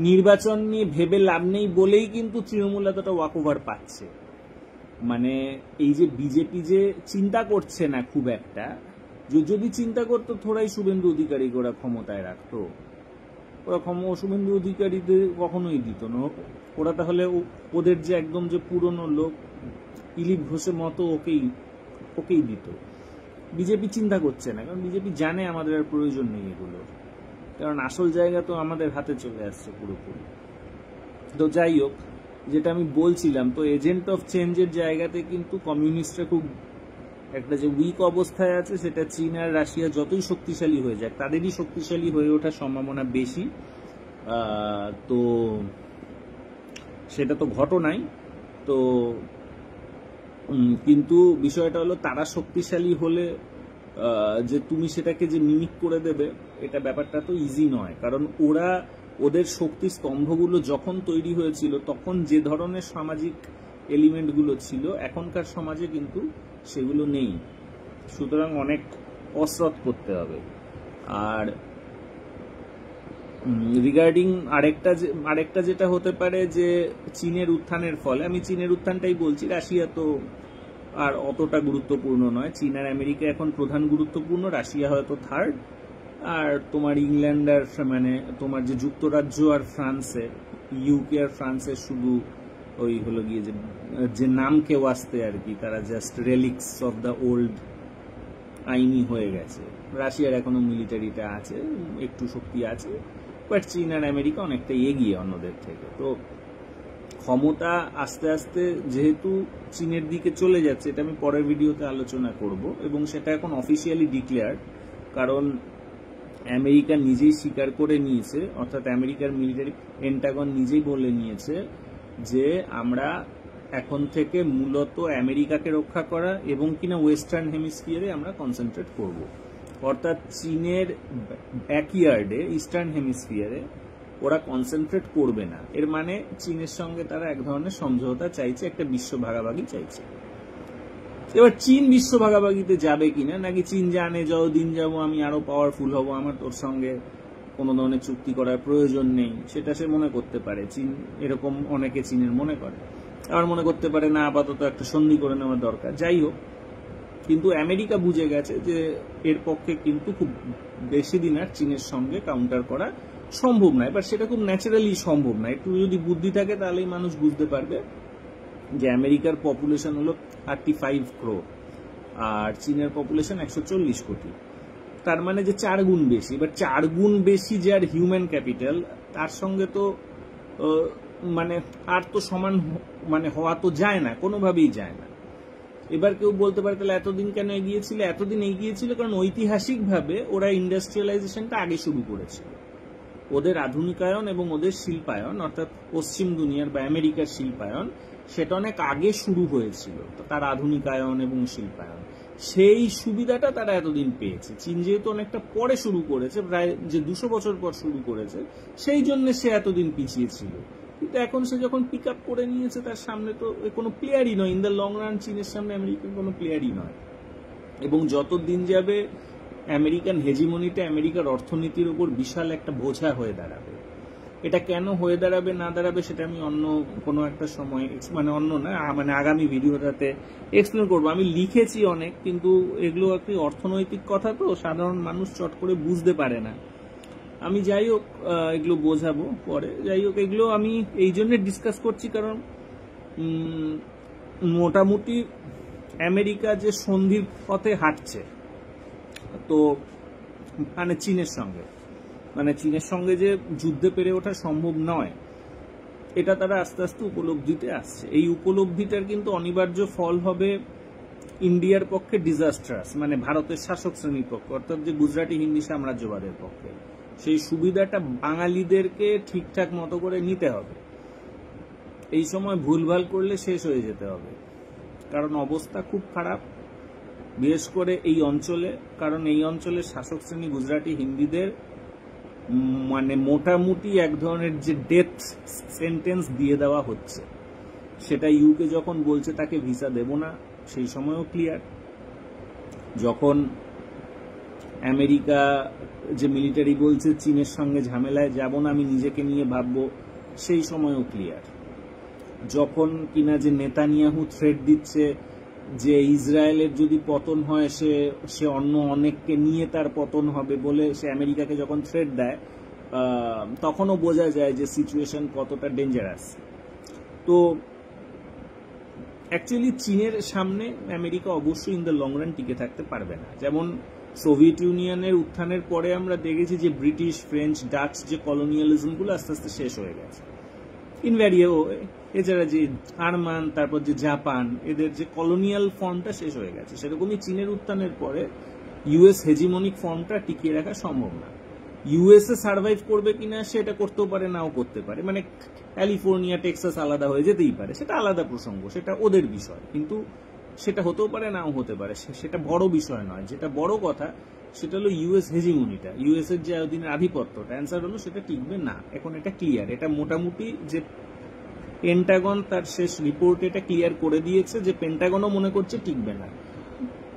নির্বাচন নিয়ে ভেবে লাভ নেই বলেই কিন্তু তৃণমূল এতটা ওয়াকওভার পাচ্ছে। মানে এই যে বিজেপি যে চিন্তা করছে না খুব একটা, যদি চিন্তা করতো থোড়াই শুভেন্দু অধিকারীকে ওরা ক্ষমতায় রাখতো, ওরা শুভেন্দু অধিকারীদের কখনোই দিত না। ওরা তাহলে ওদের যে একদম যে পুরনো লোক দিলীপ ঘোষের মতো ওকেই দিত। বিজেপি চিন্তা করছে না, কারণ বিজেপি জানে আমাদের আর প্রয়োজন নেই এগুলো, কারণ আসল জায়গা তো আমাদের হাতে চলে আসছে পুরোপুরি। তো যাই হোক, যেটা আমি বলছিলাম, তো এজেন্ট অফ চেঞ্জের জায়গাতে কিন্তু কমিউনিস্টরা খুব একটা যে উইক অবস্থায় আছে, সেটা চীন আর রাশিয়া যতই শক্তিশালী হয়ে যাক তাদেরই শক্তিশালী হয়ে ওঠার সম্ভাবনা বেশি। তো সেটা তো ঘটনাই। তো কিন্তু বিষয়টা হলো তারা শক্তিশালী হলে যে তুমি সেটাকে যে মিমিক করে দেবে, এটা ব্যাপারটা তো ইজি নয়, কারণ ওদের শক্তি স্তম্ভগুলো যখন তৈরি হয়েছিল তখন যে ধরনের সামাজিক এলিমেন্টগুলো ছিল এখনকার সমাজে কিন্তু সেগুলো নেই, সুতরাং অনেক কসরত করতে হবে। আর রিগার্ডিং আরেকটা যেটা হতে পারে যে চীনের উত্থানের ফলে, আমি চীনের উত্থানটাই বলছি, রাশিয়া তো আর অতটা গুরুত্বপূর্ণ নয়। চীন আর আমেরিকা এখন প্রধান গুরুত্বপূর্ণ, রাশিয়া হয়তো থার্ড, আর তোমার ইংল্যান্ড আর মানে তোমার যে যুক্তরাজ্য আর ফ্রান্সের, ইউকে আর ফ্রান্সের শুধু ওই হলো গিয়ে যে নাম কেউ আসতে আর কি, তারা জাস্ট রেলিক্স অফ দ্য ওল্ড আইনি হয়ে গেছে। রাশিয়ার এখনো মিলিটারিটা আছে, একটু শক্তি আছে, বাট চীন আর আমেরিকা অনেকটা এগিয়ে অন্যদের থেকে। তো ক্ষমতা আস্তে আস্তে যেহেতু চীনের দিকে চলে যাচ্ছে, এটা আমি পরের ভিডিওতে আলোচনা করব, এবং সেটা এখন অফিসিয়ালি ডিক্লেয়ার্ড, কারণ আমেরিকা নিজেই স্বীকার করে নিয়েছে, অর্থাৎ আমেরিকার মিলিটারি পেন্টাগন নিজেই বলে নিয়েছে যে আমরা এখন থেকে মূলত আমেরিকাকে রক্ষা করা এবং কিনা ওয়েস্টার্ন হেমিস্ফিয়ারে আমরা কনসেন্ট্রেট করব। অর্থাৎ চীনের ব্যাকইয়ার্ডে ইস্টার্ন হেমিস্ফিয়ারে ওরা কনসেন্ট্রেট করবে না। এর মানে চীনের সঙ্গে তারা এক ধরনের সমঝোতা চাইছে, একটা বিশ্ব ভাগাভাগি চাইছে। এবার চীন বিশ্ব ভাগাভাগিতে যাবে কিনা, নাকি চীন জানে যতদিন যাবো আমি আরো পাওয়ারফুল হব, আমার তোর সঙ্গে কোনো ধরনের চুক্তি করার প্রয়োজন নেই, সেটা সে মনে করতে পারে। চীন এরকম অনেকে চীনের মনে করে, আবার মনে করতে পারে না আপাতত একটা সন্ধি করে নেওয়া দরকার। যাই হোক, কিন্তু আমেরিকা বুঝে গেছে যে এর পক্ষে কিন্তু খুব বেশি দিন আর চীনের সঙ্গে কাউন্টার করা সম্ভব নয়। এবার সেটা খুব ন্যাচারালি সম্ভব না, একটু যদি বুদ্ধি থাকে তাহলেই মানুষ বুঝতে পারবে যে আমেরিকার পপুলেশন হলো 35 crore আর চীনের পপুলেশন 140 কোটি, তার মানে যে 4 গুণ বেশি। এবার 4 গুণ বেশি যে আর হিউম্যান ক্যাপিটাল, তার সঙ্গে তো মানে আর তো সমান মানে হওয়া তো যায় না, কোনোভাবেই যায় না। এবার কেউ বলতে পারে তাহলে এতদিন কেন এগিয়েছিল? এতদিন এগিয়েছিল কারণ ঐতিহাসিকভাবে ওরা ইন্ডাস্ট্রিয়ালাইজেশনটা আগে শুরু করেছিল। ওদের আধুনিকায়ন এবং ওদের শিল্পায়ন, অর্থাৎ পশ্চিম দুনিয়ার বা আমেরিকার শিল্পায়ন, সেটা অনেক আগে শুরু হয়েছিল। তার আধুনিকায়ন এবং শিল্পায়ন, সেই সুবিধাটা তারা এতদিন পেয়েছে। চীন যেহেতু অনেকটা পরে শুরু করেছে, প্রায় যে 200 বছর পর শুরু করেছে, সেই জন্য সে এতদিন পিছিয়ে ছিল। কিন্তু এখন সে যখন পিক আপ করে নিয়েছে, তার সামনে তো কোনো প্লেয়ারই নয়। ইন দ্য লং রান চীনের সামনে আমেরিকান কোনো প্লেয়ারই নয়। এবং যত দিন যাবে আমেরিকান হেজিমনিটা আমেরিকার অর্থনীতির উপর বিশাল একটা বোঝা হয়ে দাঁড়াবে। এটা কেন হয়ে দাঁড়াবে না দাঁড়াবে সেটা আমি অন্য কোনো একটা সময়, মানে অন্য না, মানে আগামী ভিডিওটাতে এক্সপ্লেন করবো। আমি লিখেছি অনেক, কিন্তু এগুলো একটি অর্থনৈতিক কথা, তো সাধারণ মানুষ চট করে বুঝতে পারে না। আমি যাই হোক এগুলো বোঝাবো পরে। যাই হোক, এগুলো আমি এই জন্য ডিসকাস করছি কারণ মোটামুটি আমেরিকা যে সন্ধির পথে হাঁটছে, তো মানে চীনের সঙ্গে যে যুদ্ধে পেরে ওঠা সম্ভব নয়, এটা তারা আস্তে আস্তে উপলব্ধিতে আসছে। এই উপলব্ধিটার কিন্তু অনিবার্য ফল হবে ইন্ডিয়ার পক্ষে ডিজাস্ট্রাস, মানে ভারতের শাসক শ্রেণীর পক্ষে, অর্থাৎ যে গুজরাটি হিন্দি সাম্রাজ্যবাদের পক্ষে। সেই সুবিধাটা বাঙালিদেরকে ঠিকঠাক মতো করে নিতে হবে। এই সময় ভুলভাল করলে শেষ হয়ে যেতে হবে, কারণ অবস্থা খুব খারাপ, বিশেষ করে এই অঞ্চলে। কারণ এই অঞ্চলের শাসক শ্রেণী গুজরাটি হিন্দিদের মানে মোটামুটি এক ধরনের যে ডেথ সেন্টেন্স দিয়ে দেওয়া হচ্ছে, সেটা ইউকে যখন বলছে তাকে ভিসা দেব না, সেই সময়ও ক্লিয়ার। যখন আমেরিকা যে মিলিটারি বলছে চীনের সঙ্গে ঝামেলায় যাব না, আমি নিজেকে নিয়ে ভাববো, সেই সময়ও ক্লিয়ার। যখন কিনা যে নেতানিয়াহু থ্রেট দিচ্ছে যে ইসরায়েলের যদি পতন হয় সে অন্য অনেককে নিয়ে তার পতন হবে বলে সে আমেরিকাকে যখন থ্রেট দেয়, তখনও বোঝা যায় যে সিচুয়েশন কতটা ডেঞ্জারাস। তো অ্যাকচুয়ালি চীনের সামনে আমেরিকা অবশ্যই ইন দ্য লং রান টিকে থাকতে পারবে না। যেমন সোভিয়েত ইউনিয়নের উত্থানের পরে আমরা দেখেছি যে ব্রিটিশ, ফ্রেঞ্চ, ডাচ যে কলোনিয়ালিজমগুলো আস্তে আস্তে শেষ হয়ে গেছে ইনভ্যারিয়েবল। এছাড়া যে জার্মান, তারপর যে জাপান, এদের যে কলোনিয়াল ফর্মটা শেষ হয়ে গেছে, সেরকমই চীনের উত্থানের পরে ইউএস হেজিমনিক ফর্মটা টিকিয়ে রাখা সম্ভব না। ইউএসএ সার্ভাইভ করবে কিনা সেটা করতেও পারে, নাও করতে পারে, মানে ক্যালিফোর্নিয়া, টেক্সাস আলাদা হয়ে যেতেই পারে, সেটা আলাদা প্রসঙ্গ, সেটা ওদের বিষয়। কিন্তু সেটা হতেও পারে, নাও হতে পারে, সেটা বড় বিষয় নয়। যেটা বড় কথা সেটা হলো ইউএস হেজিমনিটা, ইউএস এর যে এতদিনের আধিপত্যটা, অ্যান্সার হলো সেটা টিকবে না। এখন এটা ক্লিয়ার, এটা মোটামুটি যে পেন্টাগন তার শেষ রিপোর্টে এটা ক্লিয়ার করে দিয়েছে যে পেন্টাগনও মনে করছে টিকবে না।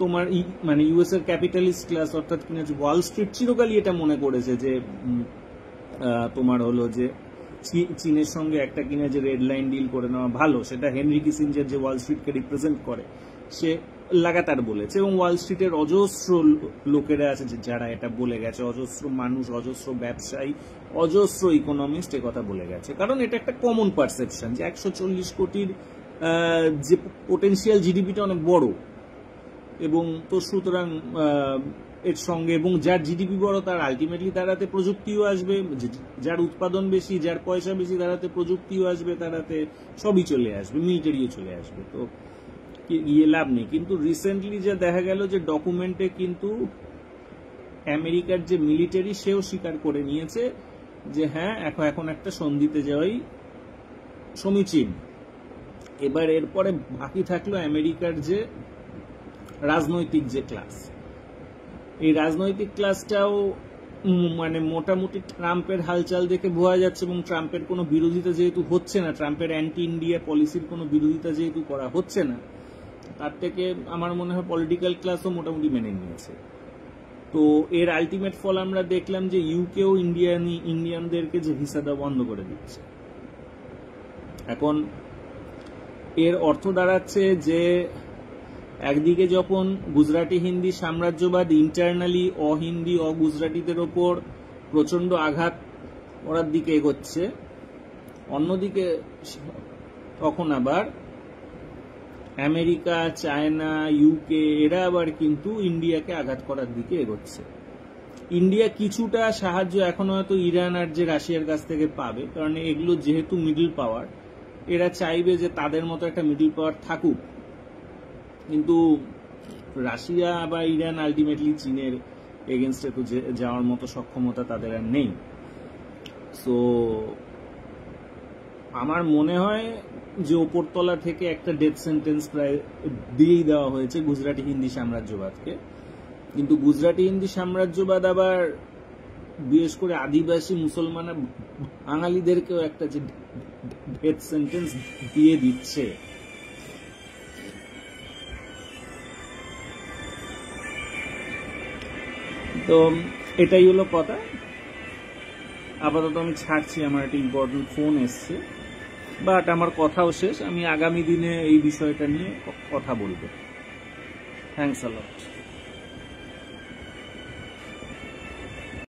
তোমার মানে ইউএস এর ক্যাপিটালিস্ট ক্লাস, অর্থাৎ কিনা ওয়াল স্ট্রিট চিরকালই এটা মনে করেছে যে তোমার হলো যে চীনের সঙ্গে একটা কিনা যে রেড লাইন ডিল করে নেওয়া ভালো। সেটা হেনরি কিসিঞ্জার যে ওয়াল স্ট্রিটকে রিপ্রেজেন্ট করে, সে লাগাতার বলেছে, এবং ওয়াল স্ট্রিটের অজস্র লোকেরা আছে যারা এটা বলে গেছে, অজস্র মানুষ, অজস্র ব্যবসায়ী, অজস্র ইকোনমিস্ট কথা বলে গেছে। কারণ এটা একটা কমন পারসেপশন যে 140 কোটির যে পোটেনশিয়াল জিডিপিটা অনেক বড়, এবং তো সুতরাং এর সঙ্গে, এবং যার জিডিপি বড় তার আলটিমেটলি তারাতে প্রযুক্তিও আসবে, যার উৎপাদন বেশি, যার পয়সা বেশি, তারাতে প্রযুক্তিও আসবে, তারাতে সবই চলে আসবে, মিলিটারিও চলে আসবে, তো লাভ নেই। কিন্তু রিসেন্টলি যা দেখা গেল যে ডকুমেন্টে কিন্তু আমেরিকার যে মিলিটারি সেও স্বীকার করে নিয়েছে যে হ্যাঁ এখন একটা সন্ধিতে যাওয়াই সমীচীন। এবার এরপরে বাকি থাকলো আমেরিকার যে রাজনৈতিক যে ক্লাস, এই রাজনৈতিক ক্লাসটাও মানে মোটামুটি ট্রাম্পের হালচাল দেখে বোঝা যাচ্ছে, এবং ট্রাম্পের কোনো বিরোধিতা যেহেতু হচ্ছে না, ট্রাম্পের অ্যান্টি ইন্ডিয়া পলিসির কোনো বিরোধিতা যেহেতু করা হচ্ছে না, তার থেকে আমার মনে হয় পলিটিক্যাল ক্লাসও মোটামুটি মেনে নিয়েছে। তো এর আলটিমেট ফল আমরা দেখলাম যে ইউকেও ইন্ডিয়ানদেরকে যে ভিসা দেওয়া বন্ধ করে দিচ্ছে। এখন এর অর্থ দাঁড়াচ্ছে যে একদিকে যখন গুজরাটি হিন্দি সাম্রাজ্যবাদ ইন্টারনালি অহিন্দি অগুজরাটিদের ওপর প্রচন্ড আঘাত করার দিকে এগোচ্ছে, অন্যদিকে তখন আবার আমেরিকা, চায়না, ইউকে এরা আবার কিন্তু ইন্ডিয়াকে আঘাত করার দিকে এগোচ্ছে। ইন্ডিয়া কিছুটা সাহায্য এখন হয়তো ইরান আর যে রাশিয়ার কাছ থেকে পাবে, কারণ এগুলো যেহেতু মিডল পাওয়ার, এরা চাইবে যে তাদের মতো একটা মিডল পাওয়ার থাকুক, কিন্তু রাশিয়া বা ইরান আলটিমেটলি চীনের এগেনস্টে তো যাওয়ার মতো সক্ষমতা তাদের আর নেই। সো আমার মনে হয় যে ওপরতলা থেকে একটা ডেথ সেন্টেন্স প্রায় দিয়েই দেওয়া হয়েছে গুজরাটি হিন্দি সাম্রাজ্যবাদকে, কিন্তু গুজরাটি হিন্দি সাম্রাজ্যবাদ আবার বিশেষ করে আদিবাসী মুসলমান বাঙালিদেরকেও একটা যে ডেথ সেন্টেন্স দিয়ে দিচ্ছে। তো এটাই হলো কথা। আপাতত আমি ছাড়ছি, আমার একটা ইম্পর্টেন্ট ফোন এসছে, বাট আমার কথাও শেষ। আমি আগামী দিনে এই বিষয়টা নিয়ে কথা বলবো। Thanks a lot.